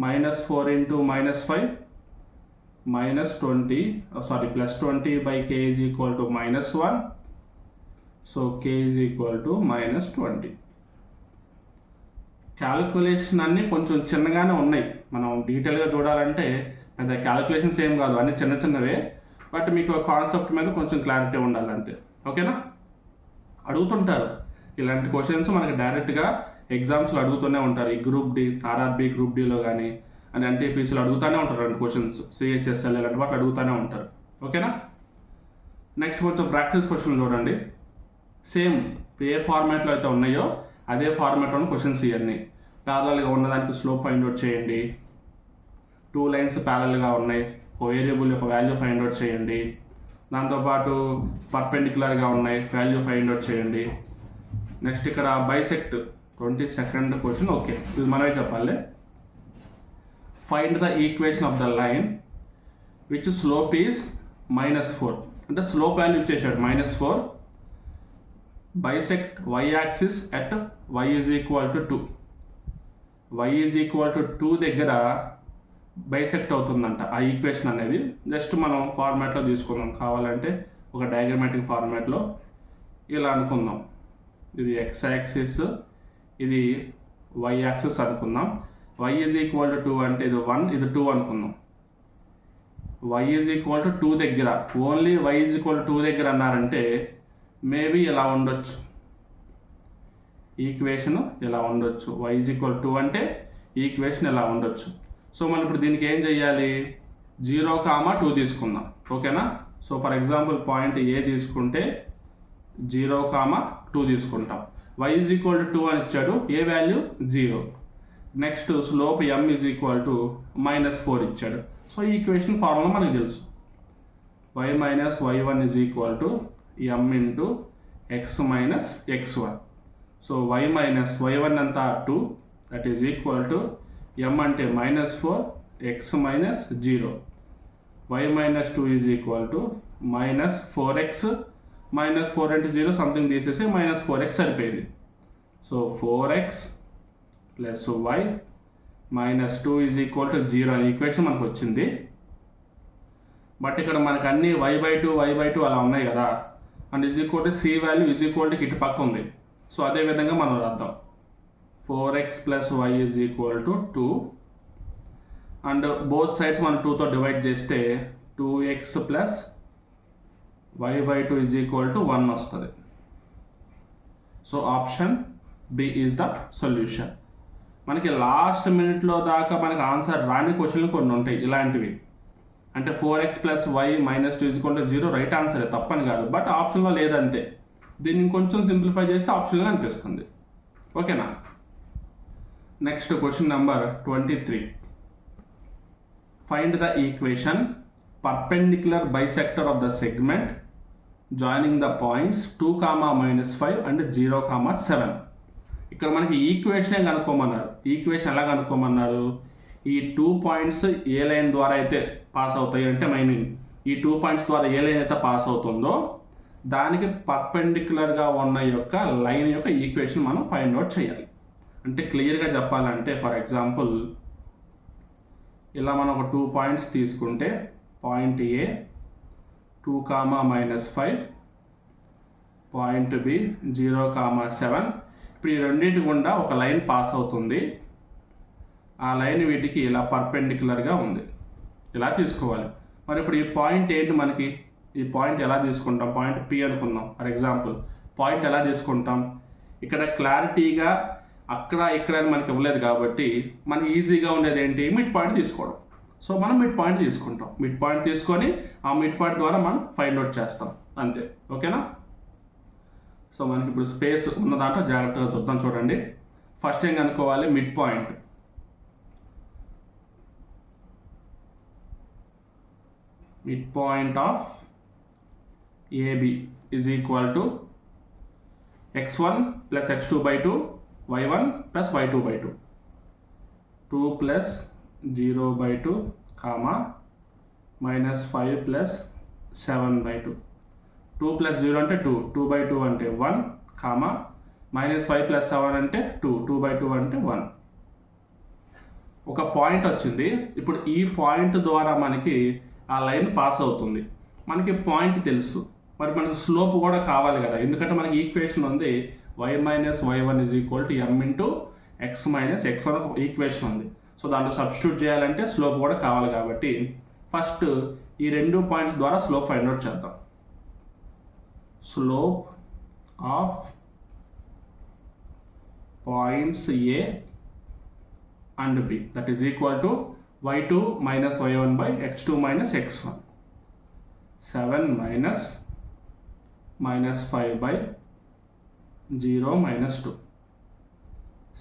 -4 into -5 +20/k is equal to -1. So k is equal to -20. Calculation అన్నీ కొంచెం చిన్నగానే ఉన్నాయి. మనం డీటెయిల్గా చూడాలంటే పెద్ద క్యాలిక్యులేషన్స్ ఏం కాదు, అన్నీ చిన్నవే. బట్ మీకు కాన్సెప్ట్ మీద కొంచెం క్లారిటీ ఉండాలి అంతే. ఓకేనా? అడుగుతుంటారు ఇలాంటి క్వశ్చన్స్ మనకి డైరెక్ట్గా ఎగ్జామ్స్లో అడుగుతూనే ఉంటారు. ఈ గ్రూప్ డి, ఆర్ఆర్బి గ్రూప్ డిలో కానీ అని ఎన్టీపీసీలో అడుగుతూనే ఉంటారు రెండు క్వశ్చన్స్. సిహెచ్ఎస్ఎల్ ఇలాంటి వాటి అడుగుతూనే ఉంటారు. ఓకేనా? నెక్స్ట్ కొంచెం ప్రాక్టీస్ క్వశ్చన్ చూడండి. సేమ్ ఏ ఫార్మాట్లో అయితే ఉన్నాయో అదే ఫార్మాట్లోని క్వశ్చన్స్ ఇవన్నీ. ప్యారలల్గా ఉన్నదానికి స్లోప్ ఫైండ్ అవుట్ చేయండి, 2 లైన్స్ ప్యారలల్గా ఉన్నాయి, ఒక వేరియబుల్ యొక్క వాల్యూ ఫైండ్ అవుట్ చేయండి, దాంతోపాటు పర్పెండిక్యులర్గా ఉన్నాయి, వాల్యూ ఫైండ్ అవుట్ చేయండి. నెక్స్ట్ ఇక్కడ బైసెక్ట్ 22nd క్వశ్చన్. ఓకే, ఇది మనమే చెప్పాలి. Find the equation of the line which slope is -4. అంటే స్లోప్ వాల్యూ ఇచ్చేసాడు -4, bisect y axis at y is equal to 2. y is equal to 2 దగ్గర బైసెక్ట్ అవుతుందంట ఆ ఈక్వేషన్ అనేది. జస్ట్ మనం ఫార్మాట్లో తీసుకుందాం, కావాలంటే ఒక డయాగ్రమాటిక్ ఫార్మాట్లో ఇలా అనుకుందాం. ఇది x యాక్సిస్, ఇది y యాక్సిస్ అనుకుందాం. y ఈజ్ ఈక్వల్ టు 2 అంటే ఇది 1, ఇది 2 అనుకుందాం. y ఈజ్ ఈక్వల్ టు 2 దగ్గర, only y is equal to 2 దగ్గర అన్నారంటే మేబీ ఇలా ఉండొచ్చు ఈక్వేషన్, ఇలా ఉండొచ్చు. y ఈజ్ ఈక్వల్ టు 2 అంటే ఈక్వేషన్ ఇలా ఉండొచ్చు. సో మనం ఇప్పుడు దీనికి ఏం చేయాలి, 0, 2 తీసుకుందాం. ఓకేనా? సో ఫర్ ఎగ్జాంపుల్ పాయింట్ ఏ తీసుకుంటే 0, 2 తీసుకుంటాం. y ఈజ్ ఈక్వల్ టు 2 అని ఇచ్చాడు, a value 0. Next slope m is equal to -4 ఇచ్చాడు. సో ఈ ఈక్వేషన్ ఫార్ములా మనకు తెలుసు, y minus y1 is equal to m into x minus x1. So y minus y1 అంతా 2, that is equal to m అంటే -4, x minus 0. y minus 2 is equal to -4x, -4 అంటే 0, సంథింగ్ తీసేసి -4x సరిపోయింది. So 4x plus y minus 2 is equal to 0 అనే ఈక్వేషన్ మనకు వచ్చింది. బట్ ఇక్కడ మనకు అన్ని y/2 అలా ఉన్నాయి కదా, and is equal to c value is equal to ఇటు పక్క ఉంది. సో అదే విధంగా మనం రాద్దాం, 4x plus y is equal to 2, and both sides మనం 2తో డివైడ్ చేస్తే 2x plus y/2 is equal to 1 వస్తుంది. So option B is the solution. మనకి లాస్ట్ మినిట్లో దాకా మనకి ఆన్సర్ రాని క్వశ్చన్లు కొన్ని ఉంటాయి ఇలాంటివి. అంటే 4x plus y minus 2 is equal to 0 right ఆన్సరే, తప్పని కాదు, బట్ ఆప్షన్లో లేదంతే. దీన్ని ఇంకొంచెం సింప్లిఫై చేస్తే ఆప్షన్గా అనిపిస్తుంది. ఓకేనా? Next question number 23. Find the equation perpendicular bisector of the segment joining the points 2, -5 and 0, 7. ఇక్కడ మనకి ఈక్వేషనే కనుక్కోమన్నారు. ఈక్వేషన్ ఎలా కనుక్కోమన్నారు, ఈ 2 పాయింట్స్ ఏ లైన్ ద్వారా అయితే పాస్ అవుతాయి అంటే ఈ 2 పాయింట్స్ ద్వారా ఏ లైన్ అయితే పాస్ అవుతుందో దానికి పర్పెండిక్యులర్గా ఉన్న యొక్క లైన్ యొక్క ఈక్వేషన్ మనం ఫైండ్ అవుట్ చేయాలి. అంటే క్లియర్గా చెప్పాలంటే ఫర్ ఎగ్జాంపుల్ ఇలా మనం ఒక 2 పాయింట్స్ తీసుకుంటే, పాయింట్ ఏ 2, -5, పాయింట్ బి 0, 7. ఇప్పుడు ఈ రెండింటి గుండా ఒక లైన్ పాస్ అవుతుంది. ఆ లైన్ వీటికి ఇలా పర్పెండిక్యులర్గా ఉంది, ఇలా తీసుకోవాలి. మరి ఇప్పుడు ఈ పాయింట్ ఏంటి, మనకి ఈ పాయింట్ ఎలా తీసుకుంటాం, పాయింట్ పి అనుకుందాం ఫర్ ఎగ్జాంపుల్. పాయింట్ ఎలా తీసుకుంటాం, ఇక్కడ క్లారిటీగా అక్కడ ఇక్కడ అని మనకి ఇవ్వలేదు కాబట్టి మనకి ఈజీగా ఉండేది ఏంటి, మిడ్ పాయింట్ తీసుకోవడం. సో మనం మిడ్ పాయింట్ తీసుకుంటాం, మిడ్ పాయింట్ తీసుకొని ఆ మిడ్ పాయింట్ ద్వారా మనం ఫైండ్ అవుట్ చేస్తాం, అంతే. ఓకేనా? సో మనకి ఇప్పుడు స్పేస్ ఉన్న దాంట్లో జాగ్రత్తగా చూద్దాం. చూడండి, ఫస్ట్ ఏం కనుక్కోవాలి, mid point. Mid point of AB is equal to x1 plus x2/2, y1 plus y2/2, 2 plus 0/2, -5 plus 7/2. 2 plus 0 అంటే 2, 2/2 అంటే 1, -5 ప్లస్ 7 అంటే 2, 2/2 అంటే 1. ఒక పాయింట్ వచ్చింది. ఇప్పుడు ఈ పాయింట్ ద్వారా మనకి ఆ లైన్ పాస్ అవుతుంది. మనకి పాయింట్ తెలుసు, మరి మనకు స్లోప్ కూడా కావాలి కదా, ఎందుకంటే మనకి ఈక్వేషన్ ఉంది y minus y1 is equal to m into x minus x1 equation ఉంది. సో దాంట్లో సబ్స్టిట్యూట్ చేయాలంటే స్లోప్ కూడా కావాలి కాబట్టి ఫస్ట్ ఈ 2 పాయింట్స్ ద్వారా స్లోప్ ఫైండ్ అవుట్ చేద్దాం. Slope of points a and b that is equal to y2 minus y1 by x2 minus x1. 7 minus 5 by 0 minus 2.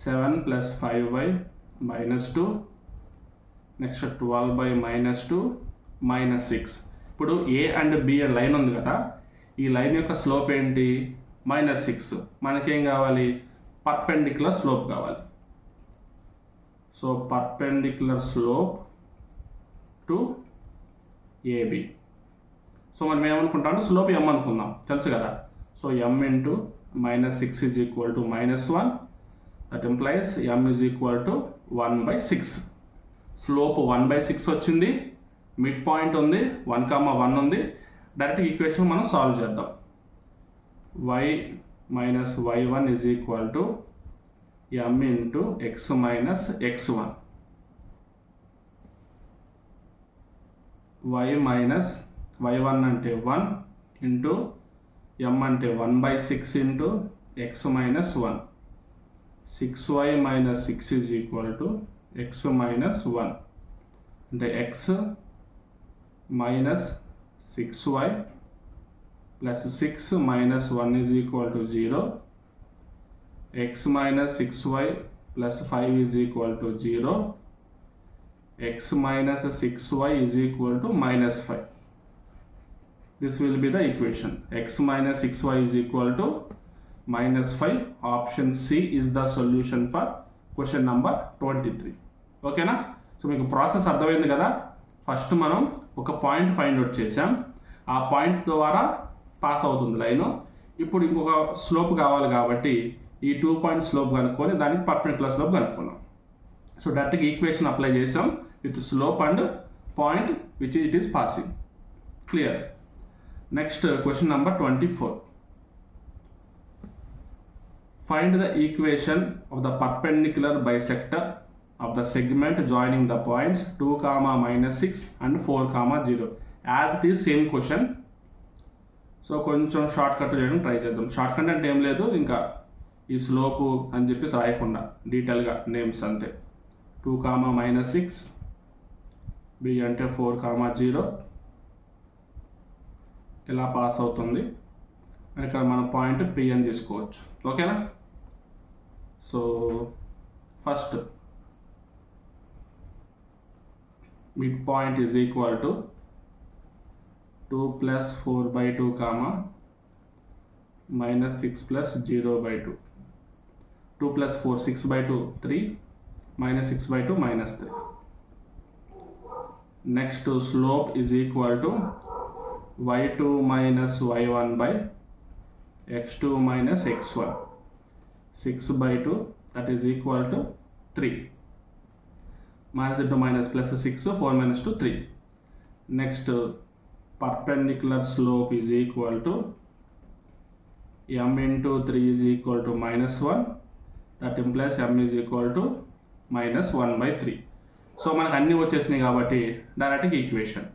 7 plus 5y minus 2, next 12 minus 2 minus 6. ఇప్పుడు ఏ అండ్ బి లైన్ ఉంది కదా, ఈ లైన్ యొక్క స్లోప్ ఏంటి? -6. మనకేం కావాలి? పర్పెండిక్యులర్ స్లోప్ కావాలి. So perpendicular slope to AB. So మనం ఏమనుకుంటాం? స్లోప్ m అనుకుందాం, తెలుసు కదా. So m into -6 is equal to -1. That implies m is equal to 1/6. Slope 1/6 వచ్చింది, మిడ్ పాయింట్ ఉంది 1, 1 ఉంది. డైరెక్ట్ ఈక్వేషన్ మనం సాల్వ్ చేద్దాం. y minus y1 is equal to m into x minus x1. y minus y1 అంటే 1 into m అంటే 1/6 into x minus 1. 6y minus 6 is equal to x minus 1. అంటే x minus 6y plus 6 minus 1 is equal to 0. X minus 6y plus 5 is equal to 0. X minus 6y is equal to -5. This will be the equation. X minus 6y is equal to -5. Option C is the solution for question number 23. ఓకేనా? సో మీకు ప్రాసెస్ అర్థమైంది కదా. ఫస్ట్ మనం ఒక పాయింట్ ఫైండ్ అవుట్ చేసాం, ఆ పాయింట్ ద్వారా పాస్ అవుతుంది లైన్. ఇప్పుడు ఇంకొక స్లోప్ కావాలి కాబట్టి ఈ 2 పాయింట్ స్లోప్ కనుక్కొని దానికి పర్పెండిక్యులర్ స్లోప్ కనుక్కున్నాం. సో డైరెక్ట్గా ఈక్వేషన్ అప్లై చేసాం with slope and point which it is passing. Clear? Next question number 24. Find the equation of the perpendicular bisector of the segment joining the points 2, -6 and 4, 0. As it is same question. So కొంచెం షార్ట్ కట్ చేయడం ట్రై చేద్దాం. షార్ట్ కట్ అంటే ఏం లేదు, ఇంకా ఈ స్లోపు అని చెప్పేసి రాయకుండా డీటెయిల్గా నేమ్స్ అంతే. 2, -6, బి అంటే 4, 0 ఇలా పాస్ అవుతుంది. ఇక్కడ మన పాయింట్ పి అని తీసుకోవచ్చు. ఓకేనా? So first mid point is equal to 2 plus 4/2, -6 plus 0/2. 2 plus 4, 6/2, 3, -6/2, -3. Next slope is equal to y2 minus y1 by x2 minus x1. 6/2, that is equal to 3. Minus into minus plus 6, 4 minus 2, 3. Next perpendicular slope is equal to m into 3 is equal to -1. That implies m is equal to -1/3. So మనకు అన్నీ వచ్చేసినాయి కాబట్టి డైరెక్ట్గా ఈక్వేషన్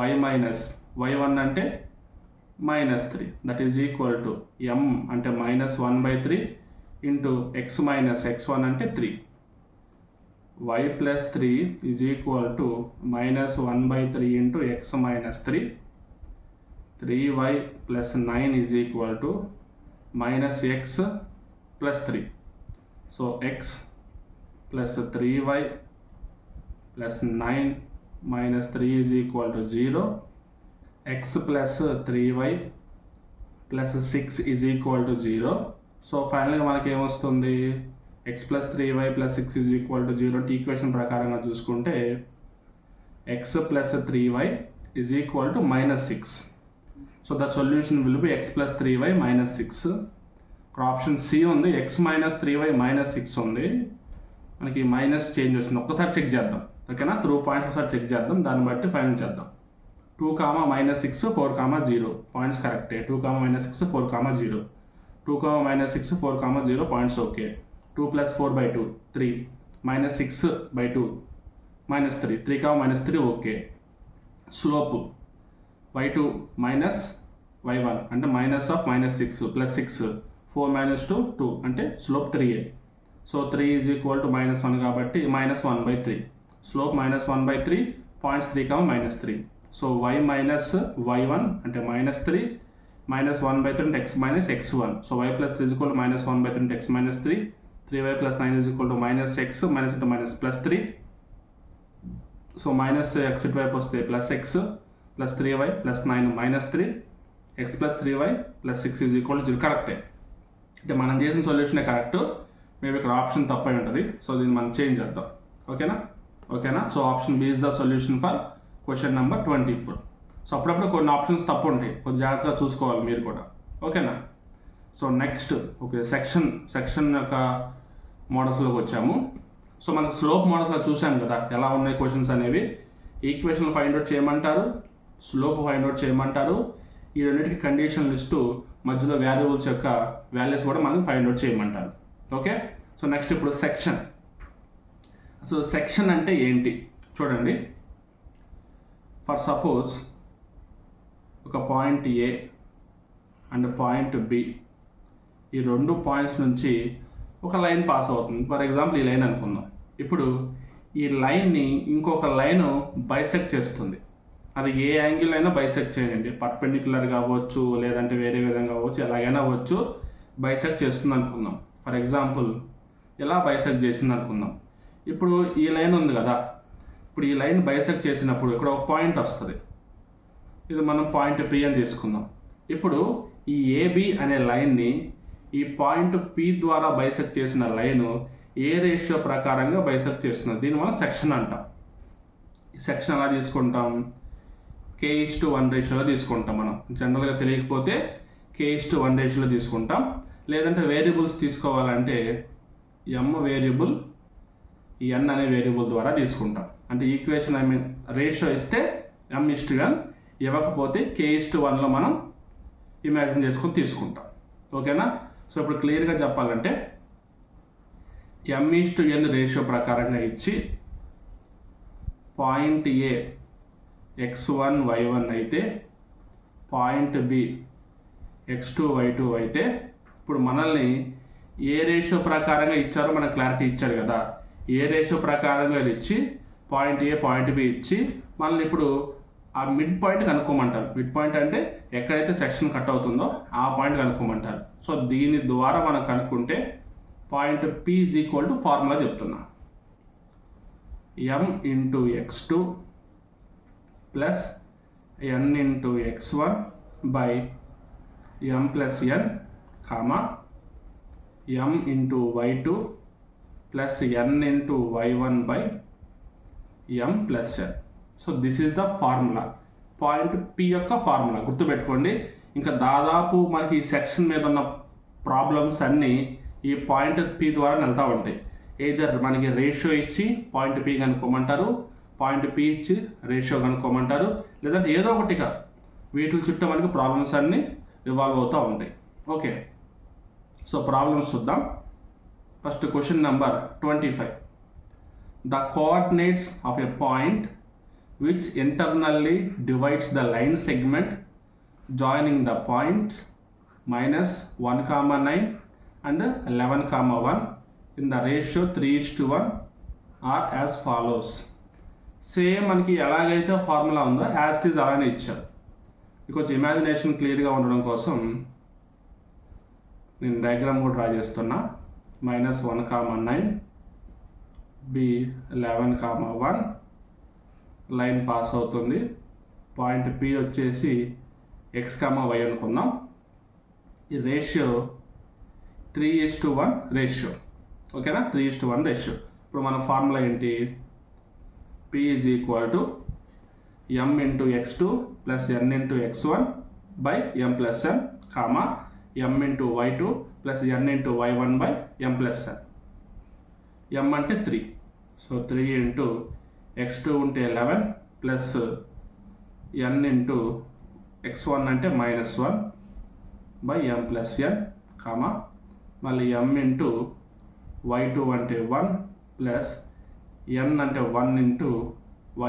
y minus y1 అంటే -3, that is equal to m అంటే -1/3 ఇంటూ x minus x1 అంటే 3. y plus 3 is equal to -1/3 into x minus 3. 3y plus 9 is equal to -x plus 3. So x plus 3y plus 9 minus 3 is equal to 0. x plus 3y plus 6 is equal to 0. So finally మనకి ఏమొస్తుంది? x plus 3y plus 6 is equal to 0. Equation ప్రకారంగా చూసుకుంటే x plus 3y is equal to -6. So the solution will be x plus 3y -6. Option C ఉంది, x minus 3y -6 ఉంది. మనకి మైనస్ చేంజ్ వస్తుంది, ఒక్కసారి చెక్ చేద్దాం. ఓకేనా? 3 పాయింట్స్ ఒకసారి చెక్ చేద్దాం, దాన్ని బట్టి ఫైనల్ చేద్దాం. 2, -6, 4, 0 పాయింట్స్ కరెక్టే. 2, -6, 4, 0. 2, -6, 4, 0 points okay. 2 plus 4/2, 3, -6/2, -3, 3, -3 okay. Slope y2 minus y1 అంటే -6 plus 6, 4 minus 2, 2 అంటే slope 3a. So 3 is equal to -1 కాబట్టి -1/3. Slope -1/3, points 3, -3. So y minus y1 అంటే -3, -1/3 అంటే x minus x1. So y plus 3 is equal to -1/3 into x minus 3, 3y plus 9 is equal to minus x minus into minus plus 3. So minus x ఇటువైపు వస్తే plus x plus 3y plus 9 minus 3 x plus 3y plus 6 is equal to 0. కరెక్టే, అంటే మనం చేసిన సొల్యూషనే కరెక్ట్. మేబీ ఇక్కడ ఆప్షన్ తప్పై ఉంటుంది, సో దీన్ని మనం చేంజ్ చేద్దాం. ఓకేనా. So option B is the solution for question number 24. So అప్పుడప్పుడు కొన్ని ఆప్షన్స్ తప్పు ఉంటాయి, కొంచెం జాగ్రత్తగా చూసుకోవాలి మీరు కూడా. ఓకేనా. సో నెక్స్ట్ సెక్షన్ యొక్క మోడల్స్లోకి వచ్చాము. సో మనకు స్లోప్ మోడల్స్లో చూసాం కదా ఎలా ఉన్నాయి క్వశ్చన్స్ అనేవి. ఈక్వేషన్ ఫైండ్ అవుట్ చేయమంటారు, స్లోప్ ఫైండ్ అవుట్ చేయమంటారు. ఈ రెండింటికి కండిషన్ లిస్టు మధ్యలో వేరియబుల్స్ యొక్క వాల్యూస్ కూడా మనకి ఫైండ్ అవుట్ చేయమంటారు. ఓకే. సో నెక్స్ట్ ఇప్పుడు సెక్షన్. అసలు సెక్షన్ అంటే ఏంటి చూడండి. ఫర్ సపోజ్ ఒక point A and point B, ఈ రెండు పాయింట్స్ నుంచి ఒక లైన్ పాస్ అవుతుంది. ఫర్ ఎగ్జాంపుల్ ఈ లైన్ అనుకుందాం. ఇప్పుడు ఈ లైన్ని ఇంకొక లైన్ బైసెక్ట్ చేస్తుంది. అది ఏ యాంగిల్ అయినా బైసెక్ట్ చేయండి, పర్పెండిక్యులర్ కావచ్చు లేదంటే వేరే విధంగా అవ్వచ్చు, ఎలాగైనా అవ్వచ్చు. బైసెక్ట్ చేస్తుంది అనుకుందాం. ఫర్ ఎగ్జాంపుల్ ఎలా బైసెక్ట్ చేసింది అనుకుందాం. ఇప్పుడు ఈ లైన్ ఉంది కదా, ఇప్పుడు ఈ లైన్ బైసెక్ట్ చేసినప్పుడు ఇక్కడ ఒక పాయింట్ వస్తుంది. ఇది మనం పాయింట్ పి అని తీసుకుందాం. ఇప్పుడు ఈ ఏబి అనే లైన్ని ఈ పాయింట్ పి ద్వారా బైసెక్ట్ చేసిన లైను ఏ రేషియో ప్రకారంగా బైసెక్ట్ చేస్తున్నది, దీన్ని మనం సెక్షన్ అంటాం. ఈ సెక్షన్ ఎలా తీసుకుంటాం, k:1 రేషియోలో తీసుకుంటాం. మనం జనరల్గా తెలియకపోతే k:1 రేషియోలో తీసుకుంటాం. లేదంటే వేరియబుల్స్ తీసుకోవాలంటే m వేరియబుల్ n అనే వేరియబుల్ ద్వారా తీసుకుంటాం. అంటే ఈక్వేషన్ రేషియో ఇస్తే m:1, ఇవ్వకపోతే k:1లో మనం ఇమాజిన్ చేసుకొని తీసుకుంటాం. ఓకేనా. సో ఇప్పుడు క్లియర్గా చెప్పాలంటే m:n రేషియో ప్రకారంగా ఇచ్చి పాయింట్ ఏ x1 y1 అయితే పాయింట్ బి x2 y2 అయితే ఇప్పుడు మనల్ని ఏ రేషియో ప్రకారంగా ఇచ్చారో మనకు క్లారిటీ ఇచ్చారు కదా. ఏ రేషియో ప్రకారంగా ఇచ్చి పాయింట్ ఏ పాయింట్ బి ఇచ్చి మనల్ని ఇప్పుడు ఆ మిడ్ పాయింట్ కనుక్కోమంటారు. మిడ్ పాయింట్ అంటే ఎక్కడైతే సెక్షన్ కట్ అవుతుందో ఆ పాయింట్ కనుక్కోమంటారు. సో దీని ద్వారా మనం కనుక్కుంటే point P is equal to formula చెప్తున్నా, m into x2 plus n into x1 by m plus n comma m into y2 plus n into y1 by m plus n. So this is the formula, point P యొక్క ఫార్ములా. గుర్తుపెట్టుకోండి. ఇంకా దాదాపు మనకి ఈ సెక్షన్ మీద ఉన్న ప్రాబ్లమ్స్ అన్నీ ఈ పాయింట్ పి ద్వారా వెళ్తూ ఉంటాయి. ఏదర్ మనకి రేషియో ఇచ్చి పాయింట్ పి కనుక్కోమంటారు, పాయింట్ పి ఇచ్చి రేషియో కనుక్కోమంటారు, లేదంటే ఏదో ఒకటిగా వీటి చుట్టూ మనకి ప్రాబ్లమ్స్ అన్నీ రివాల్వ్ అవుతూ ఉంటాయి. ఓకే. సో ప్రాబ్లమ్స్ చూద్దాం. First question number 25. The coordinates of a point which internally divides the line segment joining the points -1, 9 and 11, 1 in the ratio 3:1 are as follows. Same మనకి ఎలాగైతే ఫార్ములా ఉందో యాజ్ ఇట్ ఈజ్ అలానే ఇచ్చారు. కొంచెం ఇమాజినేషన్ క్లియర్గా ఉండడం కోసం నేను డయాగ్రామ్ కూడా డ్రా చేస్తున్నా. -1, 9 బి 11, 1 లైన్ పాస్ అవుతుంది. పాయింట్ పి వచ్చేసి x, y అనుకుందాం. ఈ రేషియో 3:1 రేషియో. ఓకేనా. 3:1 రేషియో. ఇప్పుడు మన ఫార్ములా ఏంటి, p is equal to m into x2 plus n into x1 by m plus n comma m into y2 plus n into y1 by m plus n. m అంటే 3, సో 3 ఇంటూ x2 ఉంటే 11 ప్లస్ n ఇంటూ x1 అంటే -1 by m plus n comma మళ్ళీ m ఇంటూ y2 అంటే 1 ప్లస్ n అంటే 1 ఇంటూ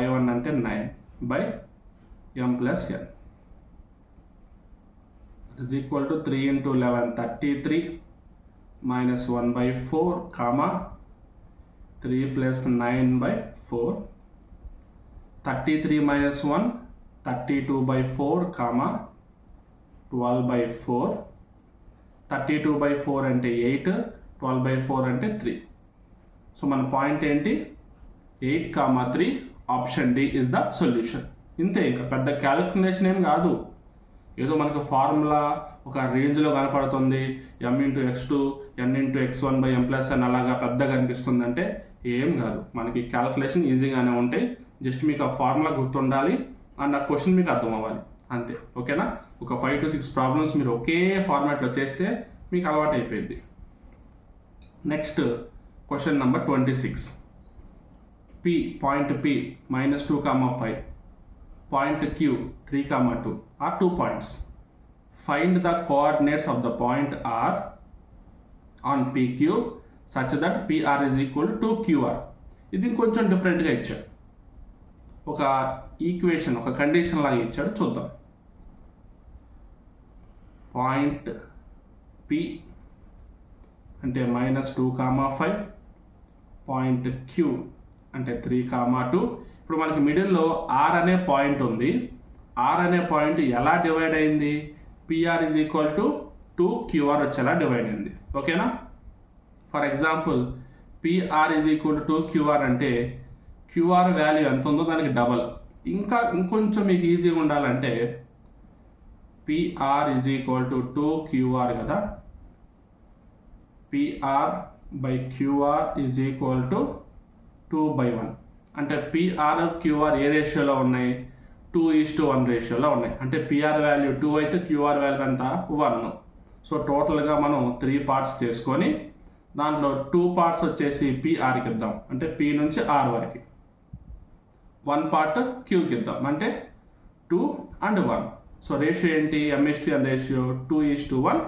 y1 అంటే 9 by m plus n is equal to 3 into 11 33 minus 1 by 4 comma 3 plus 9 by 4 33 minus 1 32 by 4 comma 12 by 4 32 by 4 అంటే 8 12/4 అంటే 3. సో మన పాయింట్ ఏంటి, 8, 3 option D is the solution. ఇంతే, ఇంకా పెద్ద క్యాలిక్యులేషన్ ఏం కాదు. ఏదో మనకు ఫార్ములా ఒక రేంజ్లో కనపడుతుంది, m×x2 n×x1/m+n అలాగా పెద్దగా అనిపిస్తుంది అంటే ఏం కాదు. మనకి క్యాలిక్యులేషన్ ఈజీగానే ఉంటాయి. జస్ట్ మీకు ఆ ఫార్ములా గుర్తుండాలి అండ్ ఆ క్వశ్చన్ మీకు అర్థం అవ్వాలి అంతే. ఓకేనా? ఒక 5 to 6 ప్రాబ్లమ్స్ మీరు ఒకే ఫార్మాట్లో చేస్తే మీకు అలవాటు అయిపోయింది. Next question number 26. Point P -2, 5, point Q 3, 2 are 2 points. Find the coordinates of the point R on PQ such that PR is equal to QR. ఇది కొంచెం డిఫరెంట్గా ఇచ్చాడు. ఒక ఈక్వేషన్, ఒక కండిషన్ లాగా ఇచ్చాడు, చూద్దాం. పాయింట్ P అంటే -2, 5, పాయింట్ Q అంటే 3, 2. ఇప్పుడు మనకి మిడిల్లో R అనే పాయింట్ ఉంది. R అనే పాయింట్ ఎలా డివైడ్ అయింది, PR is equal to 2QR వచ్చేలా డివైడ్ అయింది. ఓకేనా? For example PR is equal to 2QR అంటే QR వాల్యూ ఎంత ఉందో దానికి డబల్. ఇంకొంచెం మీకు ఈజీగా ఉండాలంటే PR is equal to 2QR కదా, PR/QR is equal to 2/1. అంటే PR, QR ఏ రేషియోలో ఉన్నాయి, 2:1 రేషియోలో ఉన్నాయి. అంటే PR వాల్యూ 2 అయితే QR వాల్యూ ఎంత, 1. సో టోటల్గా మనం 3 పార్ట్స్ చేసుకొని దాంట్లో 2 పార్ట్స్ వచ్చేసి PRకి ఇద్దాం, అంటే P నుంచి R వరకు. 1 పార్ట్ Qకి ఇద్దాం, అంటే 2 and 1. సో రేషియో ఏంటి, M/N రేషియో 2:1.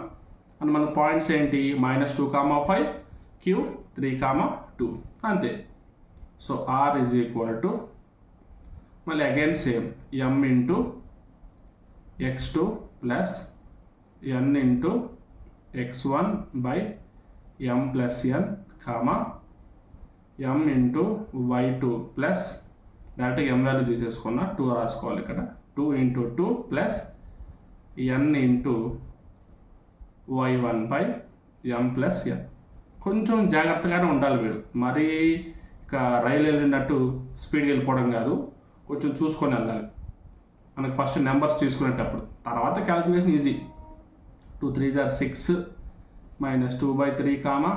అండ్ మన పాయింట్స్ ఏంటి, -2, 5, Q 3, 2 అంతే. So R is equal to మళ్ళీ again same m×x2 plus n×x1/m+n, m×y2 plus డైరెక్ట్గా m వాల్యూ తీసేసుకున్నా 2 రాసుకోవాలి ఇక్కడ, 2 ప్లస్ n×y1/m+n. కొంచెం జాగ్రత్తగానే ఉండాలి మీరు, మరీ ఇక రైలు వెళ్ళినట్టు స్పీడ్గా వెళ్ళిపోవడం కాదు, కొంచెం చూసుకొని వెళ్ళాలి. మనకు ఫస్ట్ నెంబర్స్ తీసుకునేటప్పుడు, తర్వాత calculation easy. 2 3s are 6, -2/3,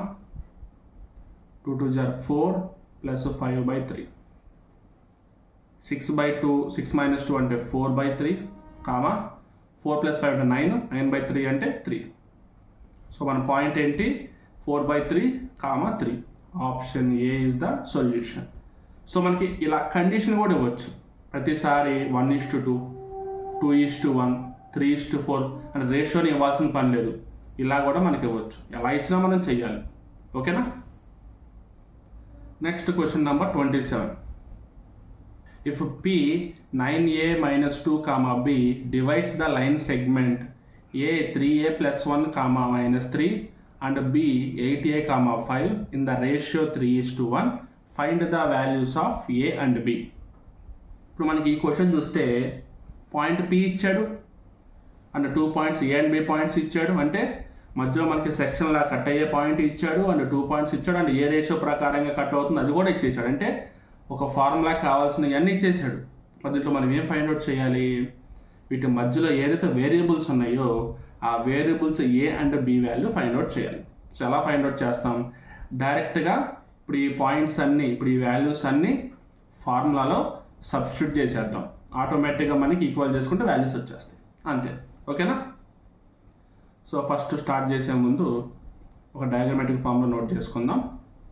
2 2s are 4 + 5/3. 6/2, 6 - 2 అంటే 4/3, 4 + 5 అంటే 9, 9/3 అంటే 3. సో మన పాయింట్ ఏంటి, 4/3, 3. Option A is the solution. So మనకి ఇలా కండిషన్ కూడా ఇవ్వచ్చు. ప్రతిసారి 1:2, 2:1, 3:4 అంటే రేషియోని ఇవ్వాల్సిన పని లేదు. ఇలా కూడా మనకి ఇవ్వచ్చు, ఎలా ఇచ్చినా మనం చెయ్యాలి. ఓకేనా? Next question number 27. If P 9A - 2, B divides the line segment A 3A + 1, -3 and B 8A, 5 in the ratio 3:1, find the values of A and B. ఇప్పుడు మనకి ఈ క్వశ్చన్ చూస్తే పాయింట్ P ఇచ్చాడు and 2 points A and B points ఇచ్చాడు. అంటే మధ్యలో మనకి సెక్షన్లా కట్ అయ్యే పాయింట్ ఇచ్చాడు అండ్ 2 పాయింట్స్ ఇచ్చాడు అండ్ ఏ రేషియో ప్రకారంగా కట్ అవుతుంది అది కూడా ఇచ్చేసాడు. అంటే ఒక ఫార్ములా కావాల్సినవి అన్నీ ఇచ్చేసాడు. మరి దీంట్లో మనం ఏం ఫైండ్ అవుట్ చేయాలి, వీటి మధ్యలో ఏదైతే వేరియబుల్స్ ఉన్నాయో ఆ variables A and B value find out చేయాలి. సో ఎలా ఫైండ్ అవుట్ చేస్తాం, డైరెక్ట్గా ఇప్పుడు ఈ పాయింట్స్ అన్నీ, ఇప్పుడు ఈ వాల్యూస్ అన్నీ ఫార్ములాలో సబ్స్టిట్యూట్ చేసేద్దాం. ఆటోమేటిక్గా మనకి ఈక్వల్ చేసుకుంటే వాల్యూస్ వచ్చేస్తాయి అంతే. ఓకేనా? సో ఫస్ట్ స్టార్ట్ చేసే ముందు ఒక డయాగ్రమాటిక్ ఫార్ములా నోట్ చేసుకుందాం.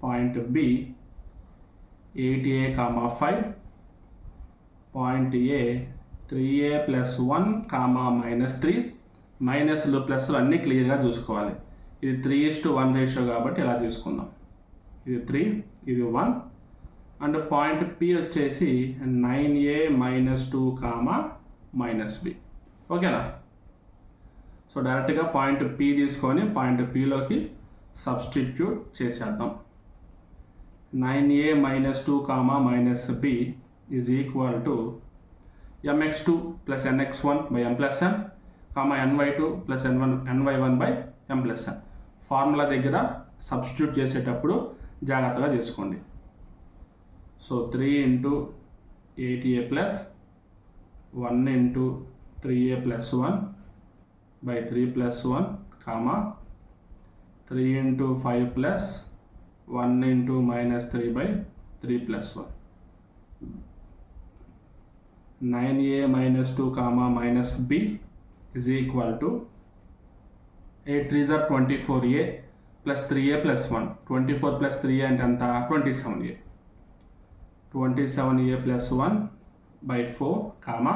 Point B 8A, 5, point A 3A + 1, -3. మైనస్లు ప్లస్లు అన్నీ క్లియర్గా చూసుకోవాలి. ఇది 3:1 రేషియో కాబట్టి ఇలా తీసుకుందాం. ఇది 3, ఇది 1 అండ్ పాయింట్ P వచ్చేసి 9A - 2, -B. ఓకేనా? సో డైరెక్ట్గా పాయింట్ P తీసుకొని పాయింట్ Pలోకి సబ్స్టిట్యూట్ చేసేద్దాం. 9A - 2, -B is equal to mx2 + nx1/m+n, ny2 + ny1/m+n. Formula దగ్గర సబ్స్టిట్యూట్ చేసేటప్పుడు జాగ్రత్తగా చేసుకోండి. So 3 into 8a plus 1 into 3a plus 1 by 3 plus 1 comma 3 into 5 plus 1 into minus 3 by 3 plus 1 9a minus 2 comma minus b is equal to 8 3s are 24a plus 3a plus 1 24 plus 3a అంటే ఎంత 27a 27a plus 1 by 4 comma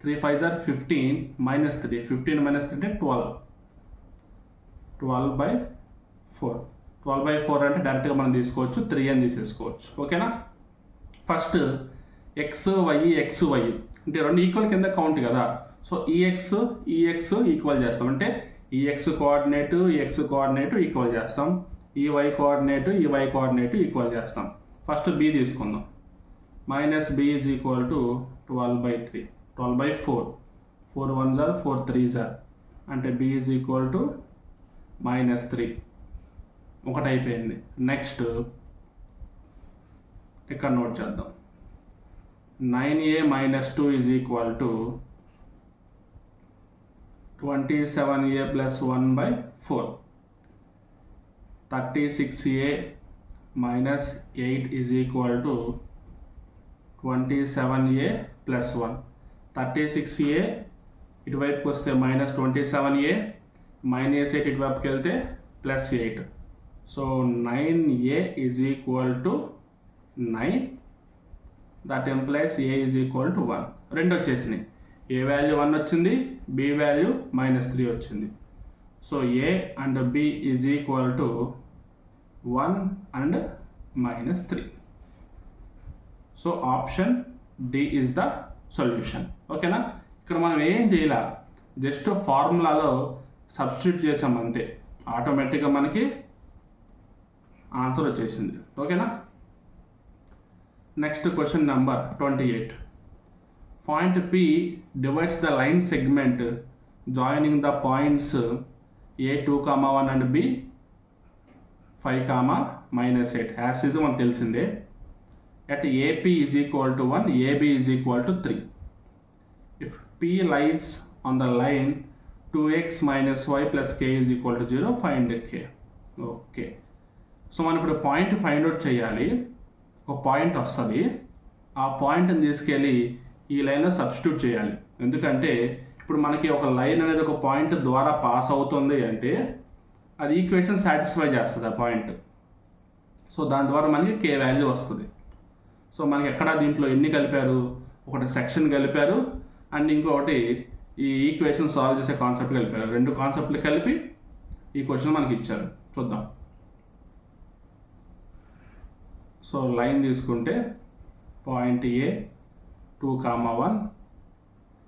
3 5s are 15 minus 3 15 minus 3 అంటే 12 by 4 12 by 4 అంటే డైరెక్ట్గా మనం తీసుకోవచ్చు 3 అని తీసేసుకోవచ్చు. ఓకేనా. ఫస్ట్ ఎక్స్ వై అంటే రెండు ఈక్వల్ కింద కౌంట్ కదా. సో ఈ ఎక్స్ ఈక్వల్ చేస్తాం, అంటే ఈ ఎక్స్ కోఆర్డినేటు ఈక్వల్ చేస్తాం, ఈ వై కోఆర్డినేటు ఈక్వల్ చేస్తాం. ఫస్ట్ బి తీసుకుందాం. Minus B is equal to 12 by 3 12 by 4 4 1s are 4 3s are అంటే బి ఈజ్ ఈక్వల్ టు -3 ఒకటి అయిపోయింది. నెక్స్ట్ ఇక్కడ నోట్ చేద్దాం. 9a minus 2 is equal to 27a plus 1 by 4 36a minus 8 is equal to 27a plus 1 36a ఇటువైపుకి వస్తే మైనస్ 27a మైనస్ 8 ఇటువైపుకి వెళ్తే plus 8. So 9a is equal to 9. That employees A is equal to 1. రెండు వచ్చేసినాయి. ఏ వాల్యూ 1 వచ్చింది, బి వాల్యూ -3 వచ్చింది. So A and B is equal to 1 and -3. So option D is the solution. ఓకేనా. ఇక్కడ మనం ఏం చేయాల, జస్ట్ ఫార్ములాలో సబ్స్టిట్యూట్ చేసాం అంతే, ఆటోమేటిక్గా మనకి ఆన్సర్ వచ్చేసింది. ఓకేనా. Next question number 28. Point P divides the line segment joining the points A 2, 1 and B 5, -8. As is మనకు తెలిసిందే. At AP is equal to 1, AB is equal to 3. If P lies on the line 2x minus y plus k is equal to 0, find k. Okay. So మనం ఇప్పుడు పాయింట్ ఫైండ్ అవుట్ చేయాలి. ఒక పాయింట్ వస్తుంది, ఆ పాయింట్ని తీసుకెళ్ళి ఈ లైన్లో సబ్స్టిట్యూట్ చేయాలి. ఎందుకంటే ఇప్పుడు మనకి ఒక లైన్ అనేది ఒక పాయింట్ ద్వారా పాస్ అవుతుంది అంటే అది ఈక్వేషన్ సాటిస్ఫై చేస్తుంది ఆ పాయింట్. సో దాని ద్వారా మనకి కే వాల్యూ వస్తుంది. సో మనకి ఎక్కడ దీంట్లో ఎన్ని కలిపారు, ఒకటి సెక్షన్ కలిపారు అండ్ ఇంకొకటి ఈ ఈక్వేషన్ సాల్వ్ చేసే కాన్సెప్ట్ కలిపారు. రెండు కాన్సెప్ట్లు కలిపి ఈ క్వశ్చన్ మనకి ఇచ్చారు. చూద్దాం. సో లైన్ తీసుకుంటే పాయింట్ ఏ 2, 1,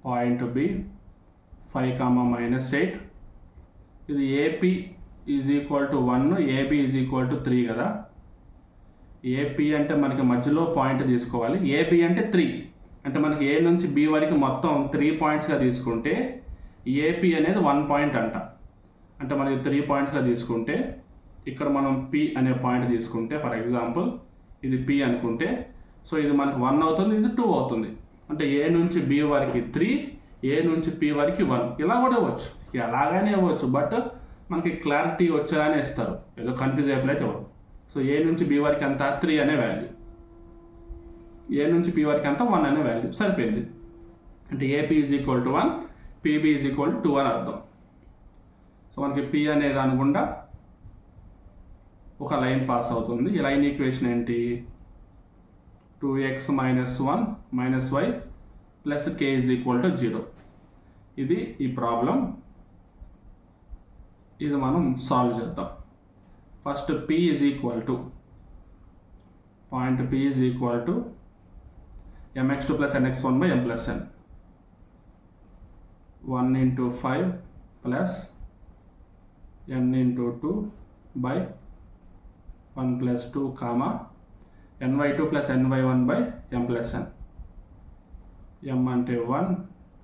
పాయింట్ బి 5, -8. ఇది AP is equal to 1, AB is equal to 3 కదా. ఏపీ అంటే మనకి మధ్యలో పాయింట్ తీసుకోవాలి, ఏబి అంటే 3 అంటే మనకి ఏ నుంచి బి వరకు మొత్తం 3 పాయింట్స్గా తీసుకుంటే ఏపీ అనేది 1 పాయింట్ అంట. అంటే మనకి 3 పాయింట్స్గా తీసుకుంటే ఇక్కడ మనం పి అనే పాయింట్ తీసుకుంటే ఫర్ ఎగ్జాంపుల్ ఇది పి అనుకుంటే, సో ఇది మనకి 1 అవుతుంది, ఇది 2 అవుతుంది. అంటే ఏ నుంచి బి వరకు 3, ఏ నుంచి పి వరకు 1, ఇలా కూడా ఇవ్వచ్చు, ఎలాగైనా ఇవ్వచ్చు. బట్ మనకి క్లారిటీ వచ్చేలానే ఇస్తారు, ఏదో కన్ఫ్యూజ్ అయిపోయినట్టు ఇవ్వరు. సో ఏ నుంచి బి వరకు అంత 3 అనే వాల్యూ, ఏ నుంచి పి వరకు అంత 1 అనే వాల్యూ సరిపోయింది. అంటే AP is equal to 1, PB is equal to 2 అని అర్థం. సో మనకి పి అనేది అనుకుండా ఒక లైన్ పాస్ అవుతుంది. ఈ లైన్ ఈక్వేషన్ ఏంటి, 2x -1 -y plus k is equal to 0. ఇది ఈ ప్రాబ్లం, ఇది మనం సాల్వ్ చేద్దాం. First p is equal to point p is equal to mx2 + nx1 / m + n 1 × 5 + n × 2 / 1 + 2, ny2 + ny1 / m + n. m అంటే 1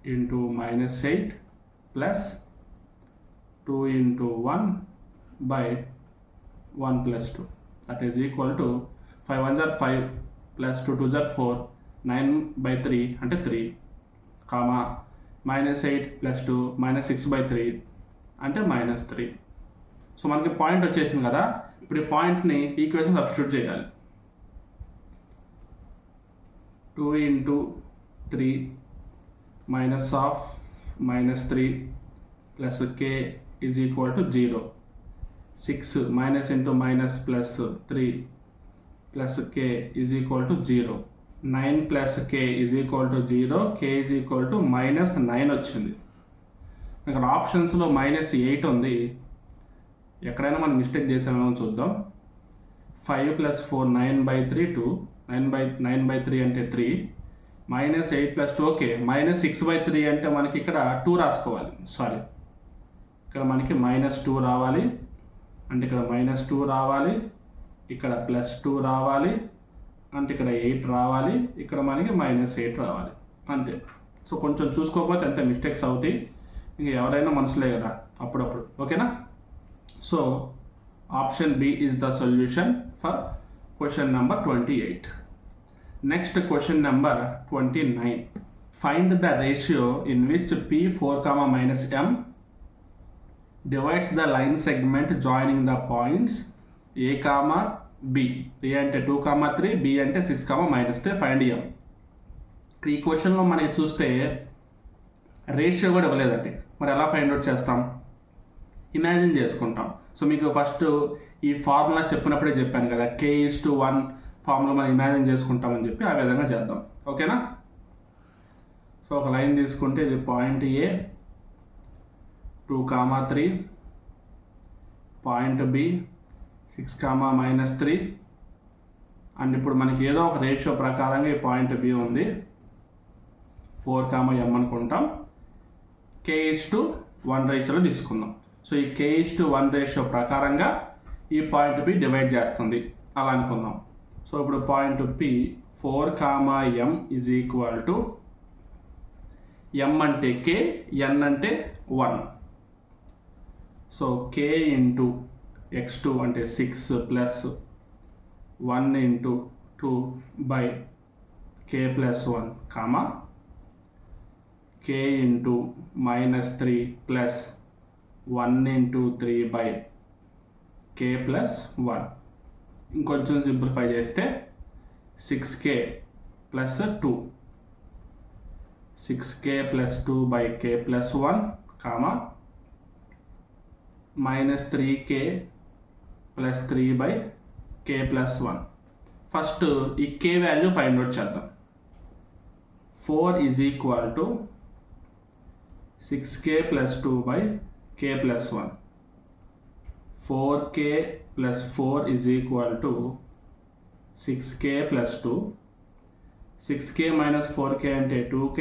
× -8 + 2 × 1 / 1 plus 2, that is equal to 5 1s are 5 plus 2 2s are 4, 9/3 అంటే 3, కామా -8 plus 2 -6/3 అంటే -3. సో మనకి పాయింట్ వచ్చేసింది కదా. ఇప్పుడు ఈ పాయింట్ని ఈక్వేషన్ సబ్స్టిట్యూట్ చేయాలి. 2 into 3 minus of -3 plus k is equal to 0. 6 minus into minus plus 3 plus k is equal to 0. 9 plus k is equal to 0. k is equal to -9 వచ్చింది. ఇక్కడ ఆప్షన్స్లో -8 ఉంది. ఎక్కడైనా మనం మిస్టేక్ చేసామేమో చూద్దాం. 5 plus 4 9/3 2, 9/3 అంటే 3, -8 plus 2 ఓకే, -6/3 అంటే మనకి ఇక్కడ 2 రాసుకోవాలి. సారీ, ఇక్కడ మనకి -2 రావాలి, అంటే ఇక్కడ -2 రావాలి, ఇక్కడ +2 రావాలి, అంటే ఇక్కడ 8 రావాలి, ఇక్కడ మనకి -8 రావాలి, అంతే. సో కొంచెం చూసుకోకపోతే అంతే మిస్టేక్స్ అవుతాయి. ఇంక ఎవరైనా మనసులే కదా అప్పుడప్పుడు, ఓకేనా. So option B is the solution for question number 28. Next question number 29. Find the ratio in which P4, -m divides the line segment joining the points A, B. A అంటే 2, 3, B అంటే 6, -3. Find m. ఈ క్వశ్చన్లో మనకి చూస్తే రేషియో కూడా ఇవ్వలేదండి. మరి ఎలా ఫైండ్ అవుట్ చేస్తాం? ఇమాజిన్ చేసుకుంటాం. సో మీకు ఫస్ట్ ఈ ఫార్ములా చెప్పినప్పుడే చెప్పాను కదా, k:1 ఫార్ములా మనం ఇమాజిన్ చేసుకుంటామని చెప్పి ఆ విధంగా చేద్దాం, ఓకేనా. సో ఒక లైన్ తీసుకుంటే ఇది point A, 2, 3, point B, 6, -3. And ఇప్పుడు మనకి ఏదో ఒక రేషియో ప్రకారంగా ఈ పాయింట్ B ఉంది, 4, m అనుకుంటాం. k:1 రేషియోలో తీసుకుందాం. సో ఈ k:1 రేషియో ప్రకారంగా ఈ పాయింట్ P డివైడ్ చేస్తుంది అలా అనుకుందాం. సో ఇప్పుడు point P 4, m is equal to m అంటే k, n అంటే 1. సో k ఇంటూ x2 అంటే 6 plus 1 into 2/k + 1, comma k into -3 plus 1 into 3/k + 1. ఇంకొంచెం సింప్లిఫై చేస్తే 6k + 2, 6k + 2/k + 1, comma -3k + 3/k + 1. First ఈ k వాల్యూ ఫైండ్ అవుట్ చేద్దాం. 4 is equal to 6k + 2/k + 1. 4k + 4 is equal to 6k + 2. 6k - 4k అంటే 2k,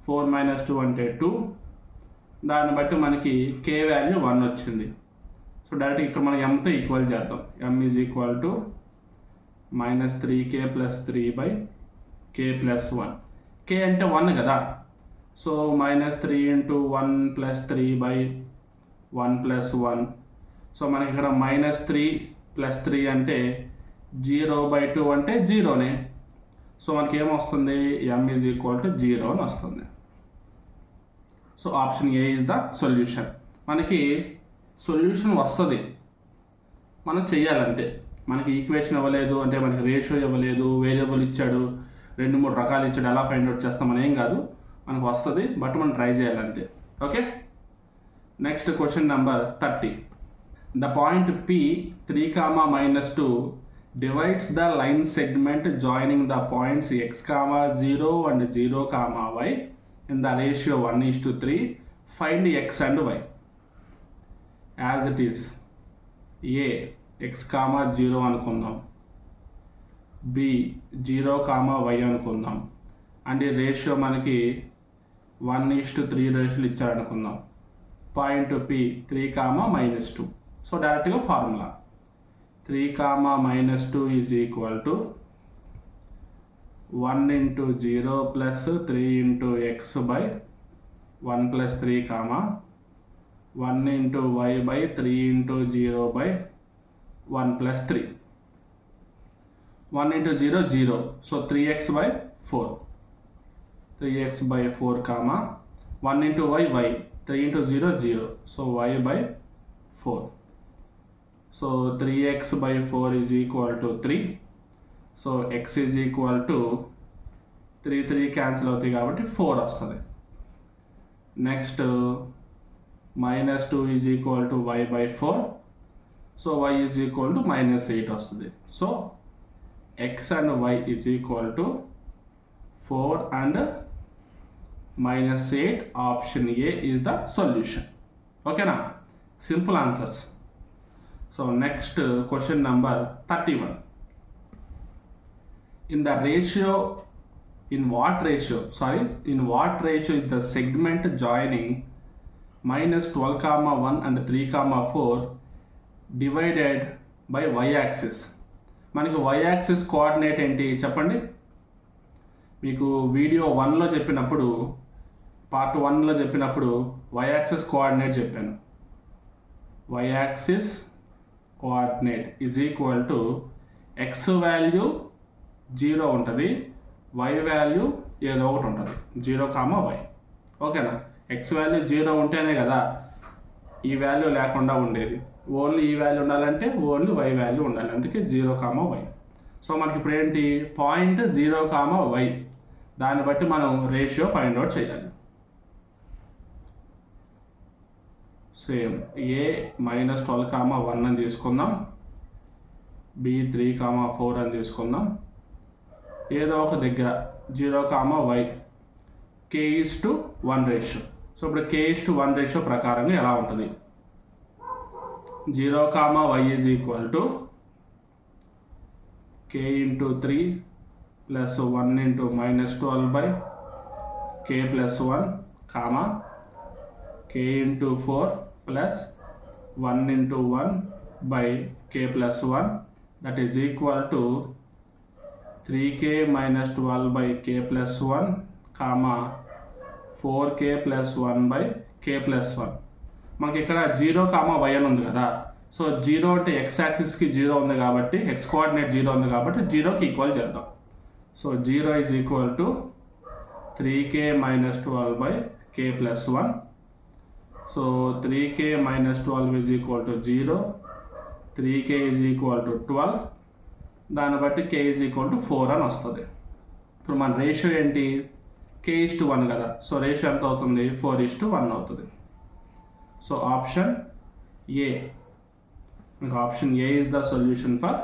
4 - 2 అంటే 2. దాన్ని బట్టి మనకి k వాల్యూ 1 వచ్చింది. సో డైరెక్ట్ ఇక్కడ మనం mతో ఈక్వల్ చేద్దాం. m is equal to -3k + 3/k + 1. k అంటే 1 కదా. సో -3 × 1 + 3/1 + 1. సో మనకి ఇక్కడ -3 + 3 అంటే 0/2 అంటే 0నే. సో మనకి ఏమొస్తుంది, m ఈజ్ ఈక్వల్ టు 0 అని వస్తుంది. So option A is the solution. మనకి సొల్యూషన్ వస్తుంది, మనం చెయ్యాలంతే. మనకి ఈక్వేషన్ ఇవ్వలేదు అంటే, మనకి రేషియో ఇవ్వలేదు, వేరియబుల్ ఇచ్చాడు, 2-3 రకాలు ఇచ్చాడు, ఎలా ఫైండ్ అవుట్ చేస్తాం అని ఏం కాదు, మనకు వస్తుంది, బట్ మనం ట్రై చేయాలంతే, okay. Next question number 30. The point P 3, -2 divides the line segment joining the points x, 0 and 0, y in the ratio 1:3. Find x and y. As it is, A x, 0 అనుకుందాం, B 0, y అనుకుందాం, అండ్ ఈ రేషియో మనకి 1:3 రేషియోలు ఇచ్చారనుకుందాం. Point P 3, -2. సో డైరెక్ట్గా formula 3, -2 is equal to 1 × 0 + 3 × x/1 + 3, 1 × y/3 × 0/3. 1 plus 3. 1 into 0, 0. So 3x by 4. 3x by 4 comma 1 into y, y. 3 into 0, 0. So y by 4. So 3x by 4 is equal to 3. So x is equal to 3, 3 cancel అవుతాయి కాబట్టి 4 వస్తుంది. Next minus 2 is equal to y by 4. So y is equal to minus 8 వస్తుంది. So x and y is equal to 4 and minus 8. Option A is the solution. Okay na? Simple answers. So next question number 31. In what ratio is the segment joining minus 12 comma 1 and 3 comma 4 divided by y-axis? మనకి y-axis కోఆర్డినేట్ ఏంటి చెప్పండి. మీకు వీడియో 1లో చెప్పినప్పుడు పార్ట్ 1లో చెప్పినప్పుడు y-axis కోఆర్డినేట్ చెప్పాను. y-axis coordinate is equal to x value 0 ఉంటుంది, y వాల్యూ ఏదో ఒకటి ఉంటుంది, 0 కామా y. ఓకేనా? x వాల్యూ 0 ఉంటేనే కదా ఈ వాల్యూ లేకుండా ఉండేది. ఓన్లీ ఈ వాల్యూ ఉండాలంటే ఓన్లీ y వాల్యూ ఉండాలి, అందుకే 0 కామా y. సో మనకి ఇప్పుడు ఏంటి పాయింట్ 0 కామా y, దాన్ని బట్టి మనం రేషియో ఫైండ్ అవుట్ చేయాలి. సేమ్ a minus 12 కామా 1 అని తీసుకుందాం, b 3 కామా 4 అని తీసుకుందాం. ఏదో ఒక దగ్గర 0 comma y k:1 ratio. So ఇప్పుడు k:1 రేషియో ప్రకారంగా ఎలా ఉంటుంది? 0 comma y is equal to k:3 plus 1 into -12 by k+1 comma k:4 plus 1 into 1 by k+1 that is equal to 3k - 12 by k+1 comma 4k + 1 by k+1. మనకి ఇక్కడ 0 కామా y అని ఉంది కదా. సో 0 అంటే x యాక్సిస్కి 0 ఉంది కాబట్టి, x కోఆర్డినేట్ 0 ఉంది కాబట్టి 0కి ఈక్వల్ చేద్దాం. So 0 is equal to 3k - 12 by k+1. So 3k - 12 is equal to 0, 3k is equal to 12, దాన్ని బట్టి k ఈజ్ ఈక్వల్ టు 4 అని వస్తుంది. ఇప్పుడు మన రేషియో ఏంటి? k:1 కదా. సో రేషియో ఎంత అవుతుంది? 4:1 అవుతుంది. సో ఆప్షన్ ఏ, మీకు option A is the solution for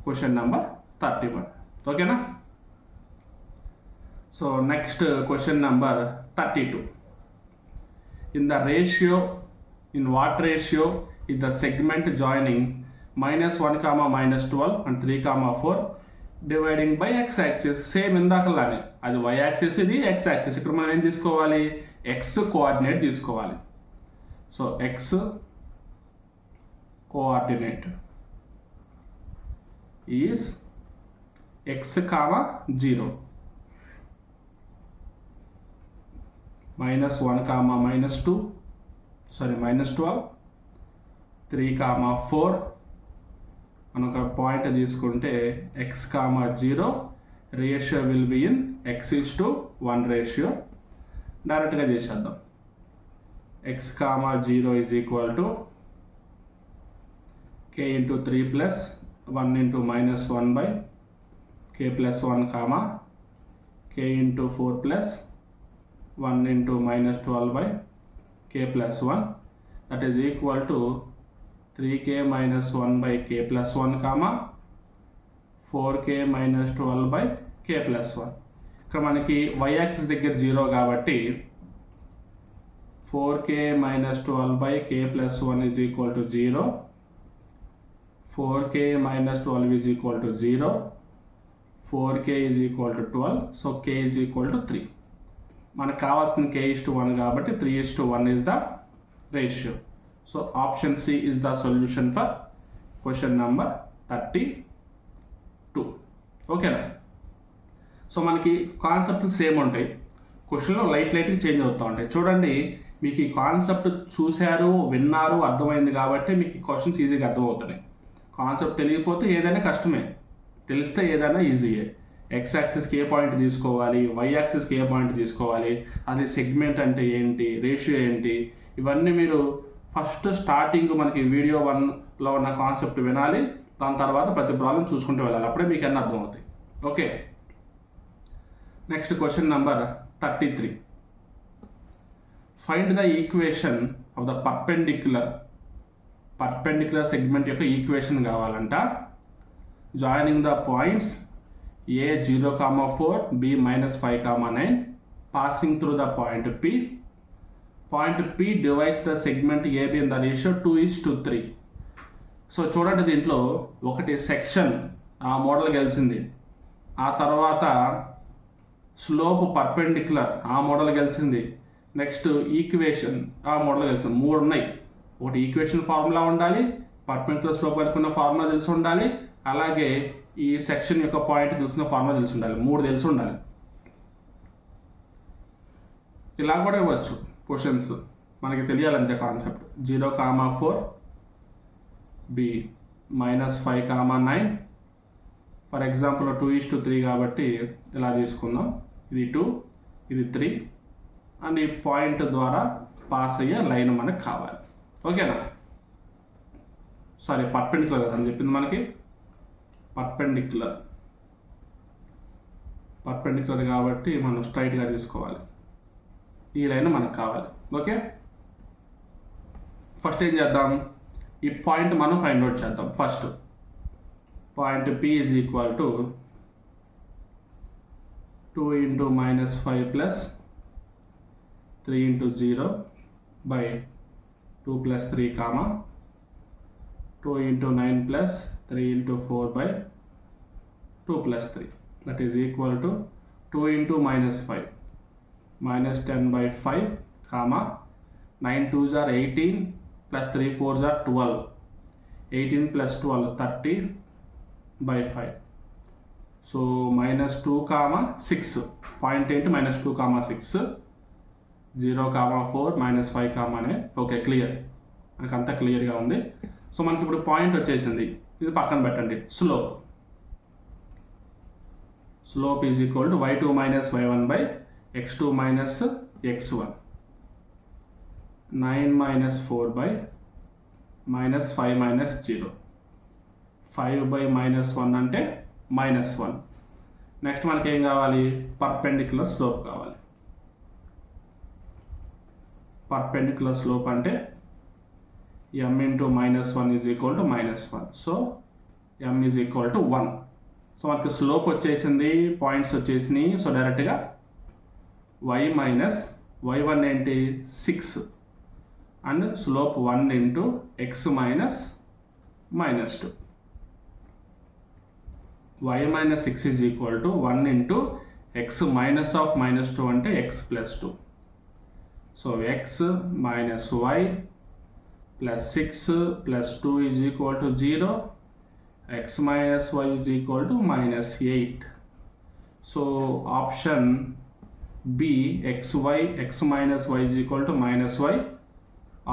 question number 31. ఓకేనా? So next question number 32. In what ratio is the segment joining -1 comma -12 and 3 comma 4 dividing by x axis? Same ఇందాకలానే అది y యాక్సిస్, ఇది x యాక్సిస్. ఇక్కడ మనం ఏం తీసుకోవాలి? x కోఆర్డినేట్ తీసుకోవాలి. So x coordinate is x comma 0, -1 comma -2, -12, 3 comma 4. మనం ఒక పాయింట్ తీసుకుంటే x comma 0 ratio will be in x:1 ratio. డైరెక్ట్గా చేసేద్దాం. x comma 0 is equal to k:3 plus 1 into -1 by k+1 comma k:4 plus 1 into -12 by k+1 that is equal to 3k - 1 by k+1 comma 4k - 12 by k+1. ఇక్కడ మనకి y యాక్సిస్ దగ్గర 0 కాబట్టి 4k - 12 by k+1 is equal to 0, 4k - 12 is equal to 0, 4k is equal to 12. So k is equal to 3. మనకు కావాల్సిన k:1 కాబట్టి 3:1 is the ratio. So option C is the solution for question number 32. ఓకేనా? సో మనకి కాన్సెప్ట్ సేమ్ ఉంటాయి, క్వశ్చన్లో లైట్గా చేంజ్ అవుతూ ఉంటాయి. చూడండి, మీకు ఈ కాన్సెప్ట్ చూశారు, విన్నారు, అర్థమైంది కాబట్టి మీకు ఈ క్వశ్చన్స్ ఈజీగా అర్థమవుతున్నాయి. కాన్సెప్ట్ తెలియకపోతే ఏదైనా కష్టమే, తెలిస్తే ఏదైనా ఈజీయే. ఎక్స్ యాక్సిస్కి ఏ పాయింట్ తీసుకోవాలి, వై యాక్సిస్కి ఏ పాయింట్ తీసుకోవాలి, అది సెగ్మెంట్ అంటే ఏంటి, రేషియో ఏంటి, ఇవన్నీ మీరు ఫస్ట్ స్టార్టింగ్ మనకి వీడియో 1లో ఉన్న కాన్సెప్ట్ వినాలి. దాని తర్వాత ప్రతి ప్రాబ్లం చూసుకుంటూ వెళ్ళాలి, అప్పుడే మీకు అన్నీ అర్థమవుతాయి. Okay, next question number 33. Find the equation of the perpendicular segment యొక్క ఈక్వేషన్ కావాలంట. Joining the points A 0,4, B -5,9, passing through the point P. Point P divides the segment AB in the ratio 2:3. So చూడండి, దీంట్లో ఒకటి సెక్షన్ ఆ మోడల్ గెలిచింది, ఆ తర్వాత స్లోప్ పర్పెండిక్యులర్ ఆ మోడల్ గెలిచింది, నెక్స్ట్ ఈక్వేషన్ ఆ మోడల్ గెలిచింది. 3 ఉన్నాయి. ఒకటి ఈక్వేషన్ ఫార్ములా ఉండాలి, పర్పెండిక్యులర్ స్లోప్ కనుక్కున్న ఫార్ములా తెలిసి ఉండాలి, అలాగే ఈ సెక్షన్ యొక్క పాయింట్ తెలిసిన ఫార్ములా తెలిసి ఉండాలి. 3 తెలిసి ఉండాలి. ఇలా కూడా ఇవ్వచ్చు క్వశ్చన్స్, మనకి తెలియాలంతే కాన్సెప్ట్. 0,4, B -5,9. ఫర్ ఎగ్జాంపుల్ 2:3 కాబట్టి ఇలా తీసుకుందాం. ఇది 2, ఇది 3, అండ్ ఈ పాయింట్ ద్వారా పాస్ అయ్యే లైన్ మనకు కావాలి. ఓకేనా? సారీ, పర్పెండిక్యులర్ కదా అని చెప్పింది మనకి. పర్పెండిక్యులర్ కాబట్టి మనం స్ట్రైట్గా తీసుకోవాలి. ఈ లైన్ మనకు కావాలి. ఓకే, ఫస్ట్ ఏం చేద్దాం, ఈ పాయింట్ మనం ఫైండ్ అవుట్ చేద్దాం. First point P = 2 × -5 + 3 × 0 by 2 + 3, 2 × 9 + 3 × 4 by 2 + 3, that is equal to 2 × -5, -10 by 5, 9 2s are 18 + 3 4s are 12, 18 + 12 30 by 5. So -2, 6. Point ఏంటి? -2, 6, 0,4, -5, 9. ఓకే, క్లియర్, మనకు అంతా క్లియర్గా ఉంది. సో మనకి ఇప్పుడు పాయింట్ వచ్చేసింది, ఇది పక్కన పెట్టండి. Slope is equal to y2 - y1 by x2 - x1, 9 - 4 by -5 - 0, 5 by -1 అంటే -1. నెక్స్ట్ మనకి ఏం కావాలి? పర్పెండిక్యులర్ స్లోప్ కావాలి. పర్పెండిక్యులర్ స్లోప్ అంటే m × -1 = -1. So m = 1. సో మనకి స్లోప్ వచ్చేసింది, పాయింట్స్ వచ్చేసినాయి. సో డైరెక్ట్గా y - y1 ఏంటి? 6, and slope 1 × x - -2. y - 6 = 1 × x -2 అంటే x + 2. So x - y + 6 + 2 = 0, x - y = -8. So option B, x - y -y.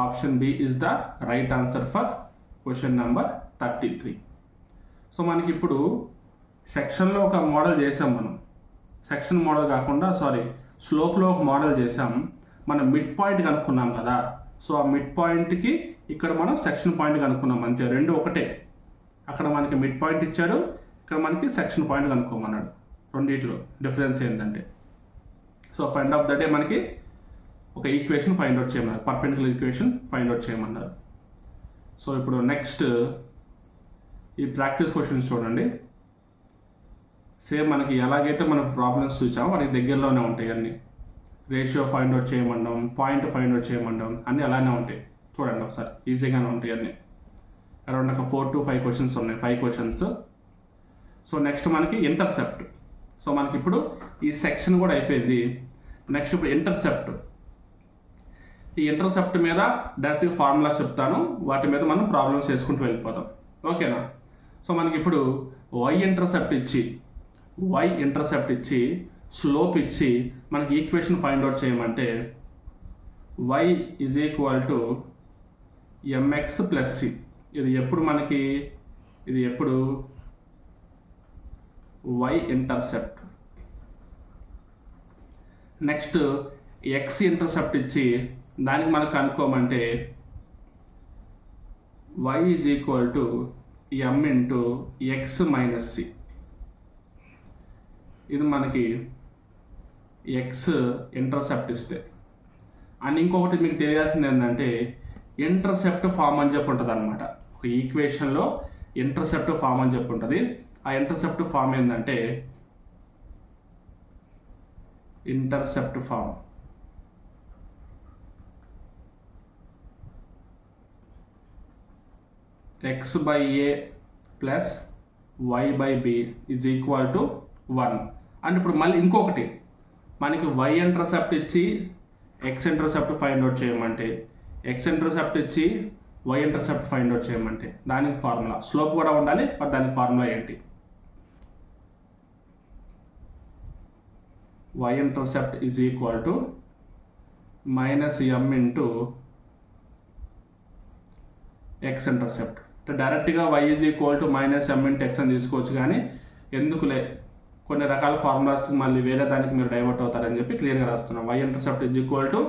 Option B is the right answer for question number 33. So మనకి ఇప్పుడు సెక్షన్లో ఒక మోడల్ చేసాం మనం, సెక్షన్ మోడల్ కాకుండా స్లోప్లో ఒక మోడల్ చేసాం. మనం మిడ్ పాయింట్ కనుక్కున్నాం కదా, సో ఆ మిడ్ పాయింట్కి ఇక్కడ మనం సెక్షన్ పాయింట్ కనుక్కున్నాం. అంతే, రెండు ఒకటే. అక్కడ మనకి మిడ్ పాయింట్ ఇచ్చాడు, ఇక్కడ మనకి సెక్షన్ పాయింట్ కనుక్కోమన్నాడు. రెండింటిలో డిఫరెన్స్ ఏంటంటే, so find of the day మనకి ఒక ఈక్వేషన్ ఫైండ్ అవుట్ చేయమన్నారు, పర్పెండిక్యులర్ ఈక్వేషన్ ఫైండ్ అవుట్ చేయమన్నారు. సో ఇప్పుడు నెక్స్ట్ ఈ ప్రాక్టీస్ క్వశ్చన్స్ చూడండి. సేమ్ మనకి ఎలాగైతే మనం ప్రాబ్లమ్స్ చూసామో వాటికి దగ్గరలోనే ఉంటాయి అన్నీ. రేషియో ఫైండ్ అవుట్ చేయమంటాం, పాయింట్ ఫైండ్ అవుట్ చేయమంటాం, అన్నీ అలానే ఉంటాయి. చూడండి ఒకసారి, ఈజీగానే ఉంటాయి అన్నీ. అరౌండ్ ఒక 4 to 5 క్వశ్చన్స్ ఉన్నాయి, 5 క్వశ్చన్స్. సో నెక్స్ట్ మనకి ఇంటర్సెప్ట్. సో మనకి ఇప్పుడు ఈ సెక్షన్ కూడా అయిపోయింది. నెక్స్ట్ ఇప్పుడు ఇంటర్సెప్ట్. ఈ ఇంటర్సెప్ట్ మీద డైరెక్ట్గా ఫార్ములాస్ చెప్తాను, వాటి మీద మనం ప్రాబ్లమ్స్ చేసుకుంటూ వెళ్ళిపోతాం. ఓకేనా? సో మనకి ఇప్పుడు y ఇంటర్సెప్ట్ ఇచ్చి స్లోప్ ఇచ్చి మనకి ఈక్వేషన్ ఫైండ్ అవుట్ చేయమంటే y = mx + c. ఇది ఎప్పుడు మనకి ఇది ఎప్పుడు y intercept. Next x intercept ఇచ్చి దానికి మనకు కనుక్కోమంటే y is equal to m into x minus c. ఇది మనకి x ఇంటర్సెప్ట్ ఇస్తే. అండ్ ఇంకొకటి మీకు తెలియాల్సింది ఏంటంటే ఇంటర్సెప్ట్ ఫామ్ అని చెప్పి ఉంటుంది అనమాట. ఒక ఈక్వేషన్లో ఇంటర్సెప్ట్ ఫామ్ అని చెప్పి ఉంటుంది. ఆ ఇంటర్సెప్ట్ ఫామ్ ఏంటంటే intercept form x by a plus y by b is equal to 1. And ఇప్పుడు మళ్ళీ ఇంకొకటి మనకి y ఇంటర్సెప్ట్ ఇచ్చి x ఇంటర్సెప్ట్ ఫైండ్ అవుట్ చేయమంటే, x ఇంటర్సెప్ట్ ఇచ్చి y ఇంటర్సెప్ట్ ఫైండ్ అవుట్ చేయమంటే దానికి ఫార్ములా స్లోప్ కూడా ఉండాలి. బట్ దానికి ఫార్ములా ఏంటి? y intercept is equal to minus m into x intercept. డైరెక్ట్గా y is equal to minus m into x అని తీసుకోవచ్చు, కానీ ఎందుకులే కొన్ని రకాల ఫార్ములాస్ మళ్ళీ వేరే దానికి మీరు డైవర్ట్ అవుతారని చెప్పి క్లియర్గా రాస్తున్నాం. y intercept is equal to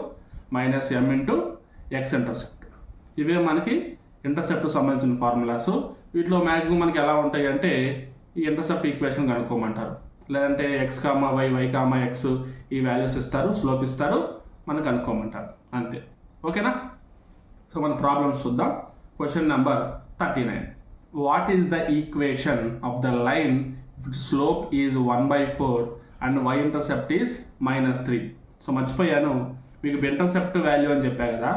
minus m into x intercept. ఇవే మనకి ఇంటర్సెప్ట్కి సంబంధించిన ఫార్ములాస్. వీటిలో మ్యాక్సిమం మనకి ఎలా ఉంటాయి అంటే ఈ ఇంటర్సెప్ట్ ఈక్వేషన్ కనుక్కోమంటారు, లేదంటే x comma y, y comma x ఈ వాల్యూస్ ఇస్తారు, స్లోప్ ఇస్తారు, మనకు కనుక్కోమంటారు అంతే. ఓకేనా? సో మన ప్రాబ్లమ్స్ చూద్దాం. Question number 39. What is the equation of the line slope is 1/4 and y intercept is -3? So మర్చిపోయాను, మీకు ఇంటర్సెప్ట్ వాల్యూ అని చెప్పా కదా.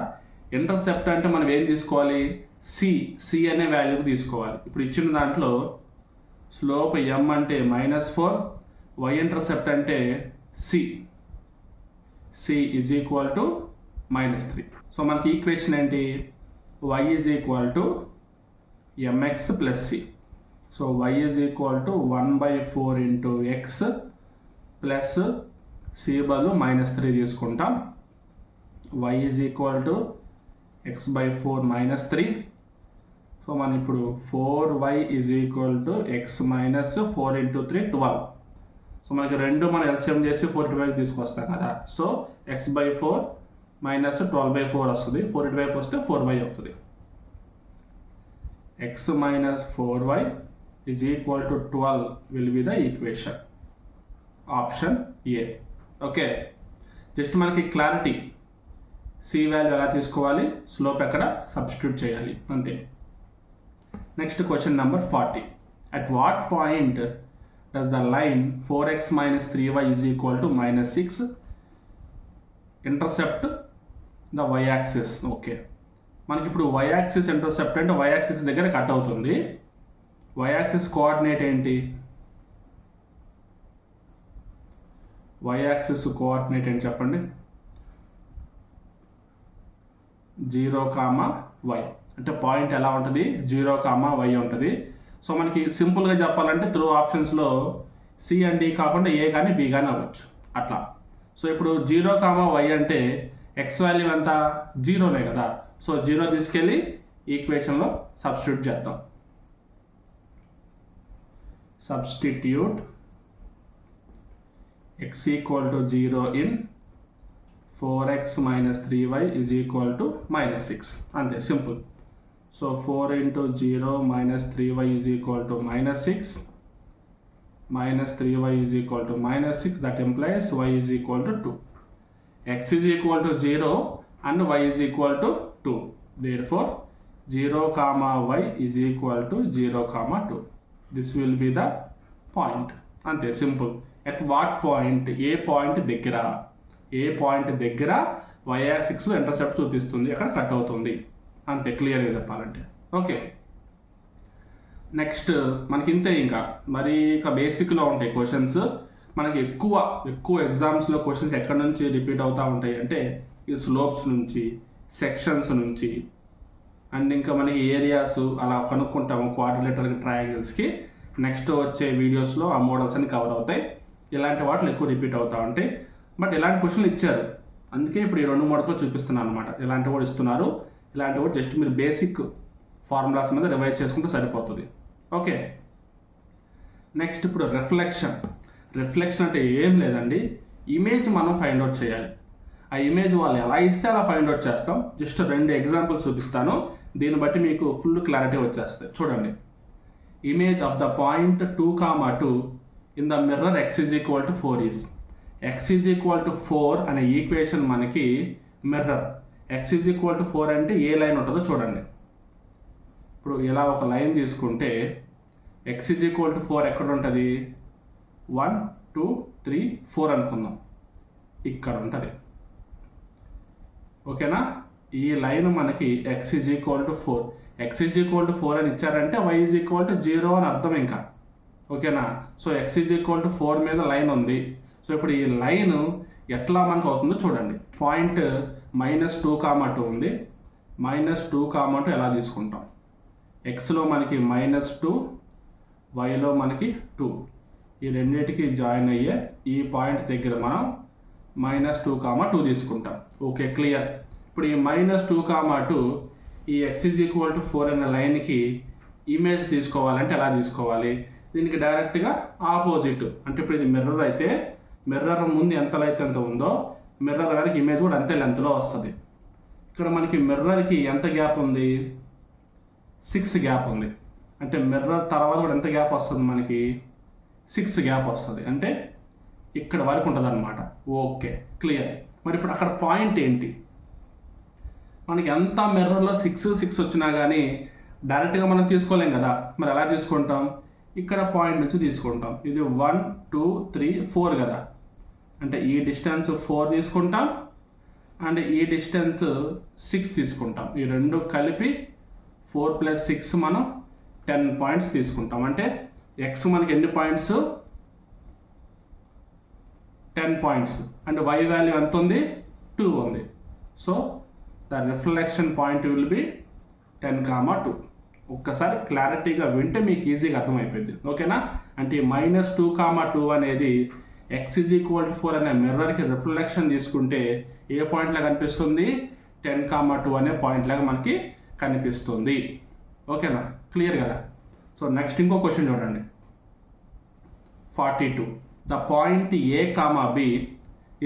ఇంటర్సెప్ట్ అంటే మనం ఏం తీసుకోవాలి? c అనే వాల్యూకి తీసుకోవాలి. ఇప్పుడు ఇచ్చిన దాంట్లో స్లోప్ m అంటే -4, y ఇంటర్సెప్ట్ అంటే c is equal to -3. So మనకి ఈక్వేషన్ ఏంటి? y is equal to mx plus c. So y is equal to 1/4 into x plus c బదులు -3 తీసుకుంటాం. y is equal to x/4 -3. So మనం ఇప్పుడు 4y is equal to x minus 4 into 3 12. So మనకి రెండు మనం ఎల్సిఎం చేసి 4 తీసుకొస్తాం కదా. సో x/4 మైనస్ 12/4 వస్తుంది. 4 వస్తే 4y అవుతుంది. x minus 4y is equal to 12 will be the equation. Option A. Okay, just మనకి క్లారిటీ c వాల్యూ ఎలా తీసుకోవాలి, స్లోప్ ఎక్కడ సబ్స్టిట్యూట్ చేయాలి అంతే. Next question number 40. At what point does the line 4x minus 3y is equal to -6 intercept the y axis? Okay, మనకి ఇప్పుడు y యాక్సిస్ ఇంటర్సెప్ట్ అంటే y యాక్సిస్ దగ్గర కట్ అవుతుంది. y యాక్సిస్ కోఆర్డినేట్ ఏంటి? y యాక్సిస్ కోఆర్డినేట్ ఏంటి చెప్పండి? 0, y. అంటే పాయింట్ ఎలా ఉంటుంది? 0, y ఉంటుంది. సో మనకి సింపుల్గా చెప్పాలంటే త్రూ ఆప్షన్స్లో సి అండ్ డి కాకుండా ఏ కానీ బి కానీ అవ్వచ్చు అట్లా. సో ఇప్పుడు 0, y అంటే ఎక్స్ వాల్యూ ఎంత? 0నే కదా. సో 0 తీసుకెళ్ళి ఈక్వేషన్లో సబ్స్టిట్యూట్ చేద్దాం. Substitute x equal to 0 in 4x minus 3y is equal to -6. అంతే, simple. So 4 into 0 minus 3y is equal to -6. Minus 3y is equal to -6. That implies y is equal to 2. X is equal to 0 and y is equal to 2. Therefore, 0, y is equal to 0, 2. This will be the point. అంతే, simple. At what point? A point దగ్గర y యాక్సిస్లో ఇంటర్సెప్ట్ చూపిస్తుంది, అక్కడ కట్ అవుతుంది అంతే, క్లియర్గా చెప్పాలంటే. ఓకే, నెక్స్ట్ మనకి ఇంతే. ఇంకా మరి ఇక బేసిక్లో ఉంటాయి క్వశ్చన్స్. మనకి ఎక్కువ ఎగ్జామ్స్లో క్వశ్చన్స్ ఎక్కడి నుంచి రిపీట్ అవుతూ ఉంటాయి అంటే ఈ స్లోప్స్ నుంచి, సెక్షన్స్ నుంచి, అండ్ ఇంకా మనకి ఏరియాస్ అలా కనుక్కుంటాము క్వాడ్రిలేటరల్ ట్రయాంగిల్స్కి. నెక్స్ట్ వచ్చే వీడియోస్లో ఆ మోడల్స్ అన్ని కవర్ అవుతాయి. ఇలాంటి వాటిలో ఎక్కువ రిపీట్ అవుతూ ఉంటాయి. బట్ ఇలాంటి క్వశ్చన్లు ఇచ్చారు, అందుకే ఇప్పుడు ఈ 2 మోడల్స్లో చూపిస్తున్నాను అనమాట. ఇలాంటి కూడా ఇస్తున్నారు. ఇలాంటి కూడా జస్ట్ మీరు బేసిక్ ఫార్ములాస్ మీద రివైజ్ చేసుకుంటే సరిపోతుంది. ఓకే, నెక్స్ట్ ఇప్పుడు రిఫ్లెక్షన్ అంటే ఏం లేదండి, ఇమేజ్ మనం ఫైండ్ అవుట్ చేయాలి. ఆ ఇమేజ్ వాళ్ళు ఎలా ఇస్తే అలా ఫైండ్ అవుట్ చేస్తాం. జస్ట్ 2 ఎగ్జాంపుల్స్ చూపిస్తాను, దీన్ని బట్టి మీకు ఫుల్ క్లారిటీ వచ్చేస్తుంది. చూడండి, image of the point 2, 2 in the mirror x = 4 is x = 4 అనే ఈక్వేషన్ మనకి మిర్రర్. x = 4 అంటే ఏ లైన్ ఉంటుందో చూడండి. ఇప్పుడు ఇలా ఒక లైన్ తీసుకుంటే x = 4 ఎక్కడ ఉంటుంది? 1 2 3 4 అనుకుందాం, ఇక్కడ ఉంటుంది. ఓకేనా? ఈ లైన్ మనకి x = 4. x = 4 అని ఇచ్చారంటే y = 0 అని అర్థం ఇంకా. ఓకేనా? సో x = 4 మీద లైన్ ఉంది. సో ఇప్పుడు ఈ లైన్ ఎట్లా మనకు అవుతుందో చూడండి. పాయింట్ -2, 2 ఉంది. -2, 2 ఎలా తీసుకుంటాం? xలో మనకి -2, yలో మనకి 2. ఈ రెండింటికి జాయిన్ అయ్యే ఈ పాయింట్ దగ్గర మనం -2, 2 తీసుకుంటాం. Okay, clear. ఇప్పుడు ఈ -2, 2 ఈ x = 4 అనే లైన్కి ఇమేజ్ తీసుకోవాలంటే ఎలా తీసుకోవాలి? దీనికి డైరెక్ట్గా ఆపోజిట్. అంటే ఇప్పుడు ఇది మిర్రర్ అయితే మిర్రర్ ముందు ఎంత లెంత్ ఎంత ఉందో మిర్రర్ వరకు ఇమేజ్ కూడా అంతే లెంత్లో వస్తుంది. ఇక్కడ మనకి మిర్రర్కి ఎంత గ్యాప్ ఉంది? 6 గ్యాప్ ఉంది. అంటే మిర్రర్ తర్వాత కూడా ఎంత గ్యాప్ వస్తుంది మనకి? 6 గ్యాప్ వస్తుంది. అంటే ఇక్కడ వరకు ఉంటుంది అనమాట. Okay, clear. మరి ఇప్పుడు అక్కడ పాయింట్ ఏంటి? మనకి ఎంత మిర్రర్లో 6 వచ్చినా కానీ డైరెక్ట్గా మనం తీసుకోలేం కదా. మరి ఎలా తీసుకుంటాం? ఇక్కడ పాయింట్ నుంచి తీసుకుంటాం. ఇది 1 2 3 4 కదా. అంటే ఈ డిస్టెన్స్ 4 తీసుకుంటాం అండ్ ఈ డిస్టెన్స్ 6 తీసుకుంటాం. ఈ రెండు కలిపి 4 + 6 మనం 10 పాయింట్స్ తీసుకుంటాం. అంటే x మనకి ఎన్ని points? 10 points. And y value ఎంత ఉంది? 2 ఉంది. So the reflection point will be 10, 2. ఒక్కసారి క్లారిటీగా వింటే మీకు ఈజీగా అర్థమైపోయింది. ఓకేనా? అంటే -2, 2 అనేది x = 4 అనే మిర్రర్కి రిఫ్లెక్షన్ తీసుకుంటే ఏ పాయింట్లాగా కనిపిస్తుంది? 10, 2 అనే పాయింట్లాగా మనకి కనిపిస్తుంది. ఓకేనా? క్లియర్ కదా? సో నెక్స్ట్ ఇంకో క్వశ్చన్ చూడండి. 42. The point a, b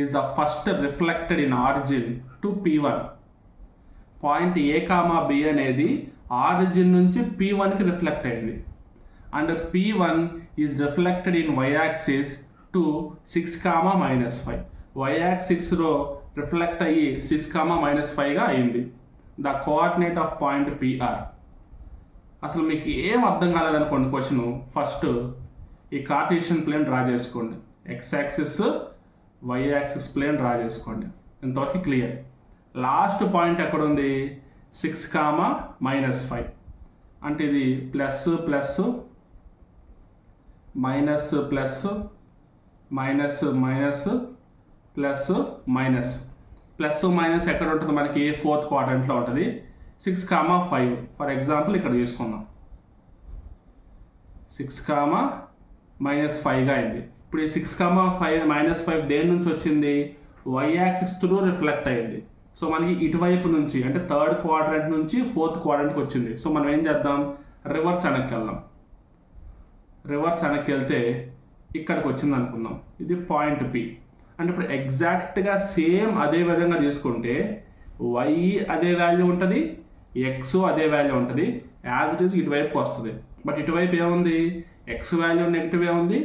is the first reflected in origin to P1. Point a, b అనేది ఆరిజిన్ నుంచి P1కి రిఫ్లెక్ట్ అయింది. And P1 is reflected in y-axis to 6, -5. y-axisలో రిఫ్లెక్ట్ అయ్యి 6, -5గా అయింది. The coordinate of point PR. అసలు మీకు ఏం అర్థం కాలేదనుకోండి క్వశ్చన్, ఫస్ట్ ఈ కార్టీషియన్ ప్లేన్ డ్రా చేసుకోండి. x-axis y-axis ప్లేన్ డ్రా చేసుకోండి. ఇంతవరకు క్లియర్. లాస్ట్ పాయింట్ ఎక్కడ ఉంది? 6, -5. అంటే ఇది plus plus minus plus minus minus plus minus. Plus minus ఎక్కడ ఉంటుంది మనకి? 4th క్వాడ్రంట్లో ఉంటుంది. 6, 5 ఫర్ ఎగ్జాంపుల్ ఇక్కడ తీసుకుందాం. 6, -5గా అయింది. ఇప్పుడు ఈ 6, -5 దేని నుంచి వచ్చింది? y-axis త్రూ రిఫ్లెక్ట్ అయింది. సో మనకి ఇటువైపు నుంచి అంటే 3rd క్వాడ్రంట్ నుంచి 4th క్వాడ్రంట్కి వచ్చింది. సో మనం ఏం చేద్దాం? రివర్స్ వెనక్కి వెళ్దాం. రివర్స్ వెనక్కి వెళ్తే ఇక్కడికి వచ్చింది అనుకుందాం. ఇది పాయింట్ P. అంటే ఇప్పుడు ఎగ్జాక్ట్గా సేమ్ అదే విధంగా తీసుకుంటే y అదే వాల్యూ ఉంటుంది, x అదే వాల్యూ ఉంటుంది. యాజ్ ఇట్ ఈస్ ఇటువైపు వస్తుంది. బట్ ఇటువైపు ఏముంది? x వాల్యూ నెగిటివే ఉంది,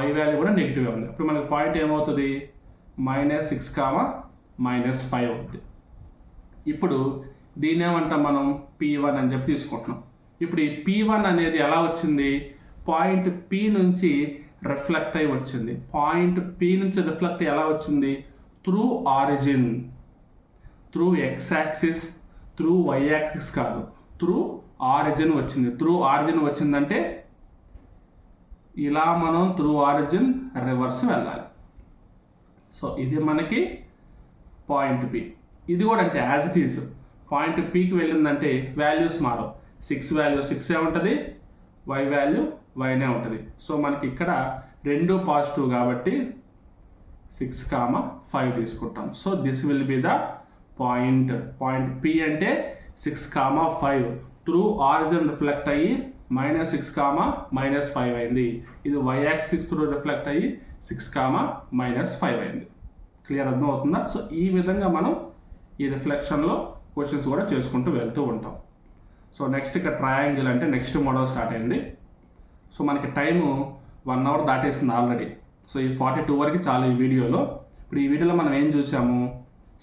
y వాల్యూ కూడా నెగిటివే ఉంది. ఇప్పుడు మనకి పాయింట్ ఏమవుతుంది? -6, -5 అవుతుంది. ఇప్పుడు దీన్ని ఏమంటాం మనం? P1 అని చెప్పి తీసుకుంటున్నాం. ఇప్పుడు ఈ P1 అనేది ఎలా వచ్చింది? పాయింట్ P నుంచి రిఫ్లెక్ట్ అయి వచ్చింది. పాయింట్ P నుంచి రిఫ్లెక్ట్ ఎలా వచ్చింది? Through origin, through x-axis, through y-axis కాదు, త్రూ ఆరిజిన్ వచ్చింది. త్రూ ఆరిజిన్ వచ్చిందంటే ఇలా మనం త్రూ ఆరిజిన్ రివర్స్ వెళ్ళాలి. సో ఇది మనకి పాయింట్ P. ఇది కూడా అంతే, యాజ్ ఇట్ ఈస్. పాయింట్ Pకి వెళ్ళిందంటే వాల్యూస్ మారవు. 6 వాల్యూ 6ఏ ఉంటుంది, y వాల్యూ yనే ఉంటుంది. సో మనకి ఇక్కడ రెండు పాజిటివ్ కాబట్టి 6, 5 తీసుకుంటాం. So this will be the point P అంటే 6, 5 త్రూ ఆరిజిన్ రిఫ్లెక్ట్ అయ్యి -6 కామా -5 అయింది. ఇది y యాక్సిస్ త్రూ రిఫ్లెక్ట్ అయ్యి 6 కామా -5 అయింది. క్లియర్ అర్థం అవుతుందా? సో ఈ విధంగా మనం ఈ రిఫ్లెక్షన్లో క్వశ్చన్స్ కూడా చేసుకుంటూ వెళ్తూ ఉంటాం. సో నెక్స్ట్ ఇక్కడ ట్రయాంగిల్ అంటే నెక్స్ట్ మోడల్ స్టార్ట్ అయింది. సో మనకి టైము 1 అవర్ దాటేసింది ఆల్రెడీ. సో ఈ 42 వరకు చాలు ఈ వీడియోలో. ఇప్పుడు ఈ వీడియోలో మనం ఏం చూసాము,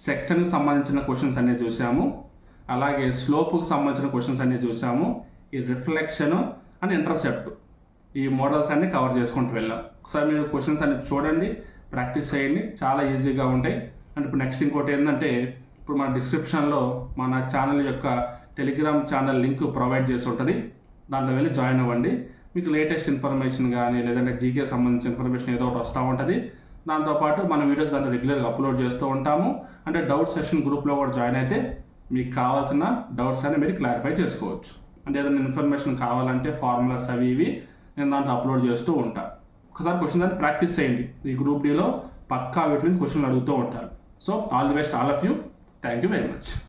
సెక్షన్కి సంబంధించిన క్వశ్చన్స్ అన్నీ చూసాము, అలాగే స్లోప్కి సంబంధించిన క్వశ్చన్స్ అన్నీ చూసాము, ఈ రిఫ్లెక్షన్ అండ్ ఇంటర్సెప్ట్ ఈ మోడల్స్ అన్నీ కవర్ చేసుకుంటూ వెళ్ళాం. ఒకసారి మీరు క్వశ్చన్స్ అన్ని చూడండి, ప్రాక్టీస్ చేయండి, చాలా ఈజీగా ఉంటాయి. అండ్ ఇప్పుడు నెక్స్ట్ ఇంకోటి ఏంటంటే, ఇప్పుడు మన డిస్క్రిప్షన్లో మన ఛానల్ యొక్క టెలిగ్రామ్ ఛానల్ లింక్ ప్రొవైడ్ చేసి ఉంటుంది. దాంట్లో వెళ్ళి జాయిన్ అవ్వండి. మీకు లేటెస్ట్ ఇన్ఫర్మేషన్ కానీ లేదంటే జీకే సంబంధించిన ఇన్ఫర్మేషన్ ఏదో ఒకటి వస్తూ ఉంటుంది. దాంతోపాటు మన వీడియోస్ దాంట్లో రెగ్యులర్గా అప్లోడ్ చేస్తూ ఉంటాము. అంటే డౌట్ సెషన్ గ్రూప్లో కూడా జాయిన్ అయితే మీకు కావాల్సిన డౌట్స్ అని మీరు క్లారిఫై చేసుకోవచ్చు. అంటే ఏదైనా ఇన్ఫర్మేషన్ కావాలంటే ఫార్ములాస్ అవి ఇవి నేను దాంట్లో అప్లోడ్ చేస్తూ ఉంటాను. ఒకసారి క్వశ్చన్ అని ప్రాక్టీస్ చేయండి. ఈ గ్రూప్ డీలో పక్కా వీటి నుంచి క్వశ్చన్లు అడుగుతూ ఉంటారు. So all the best all of you. Thank you very much.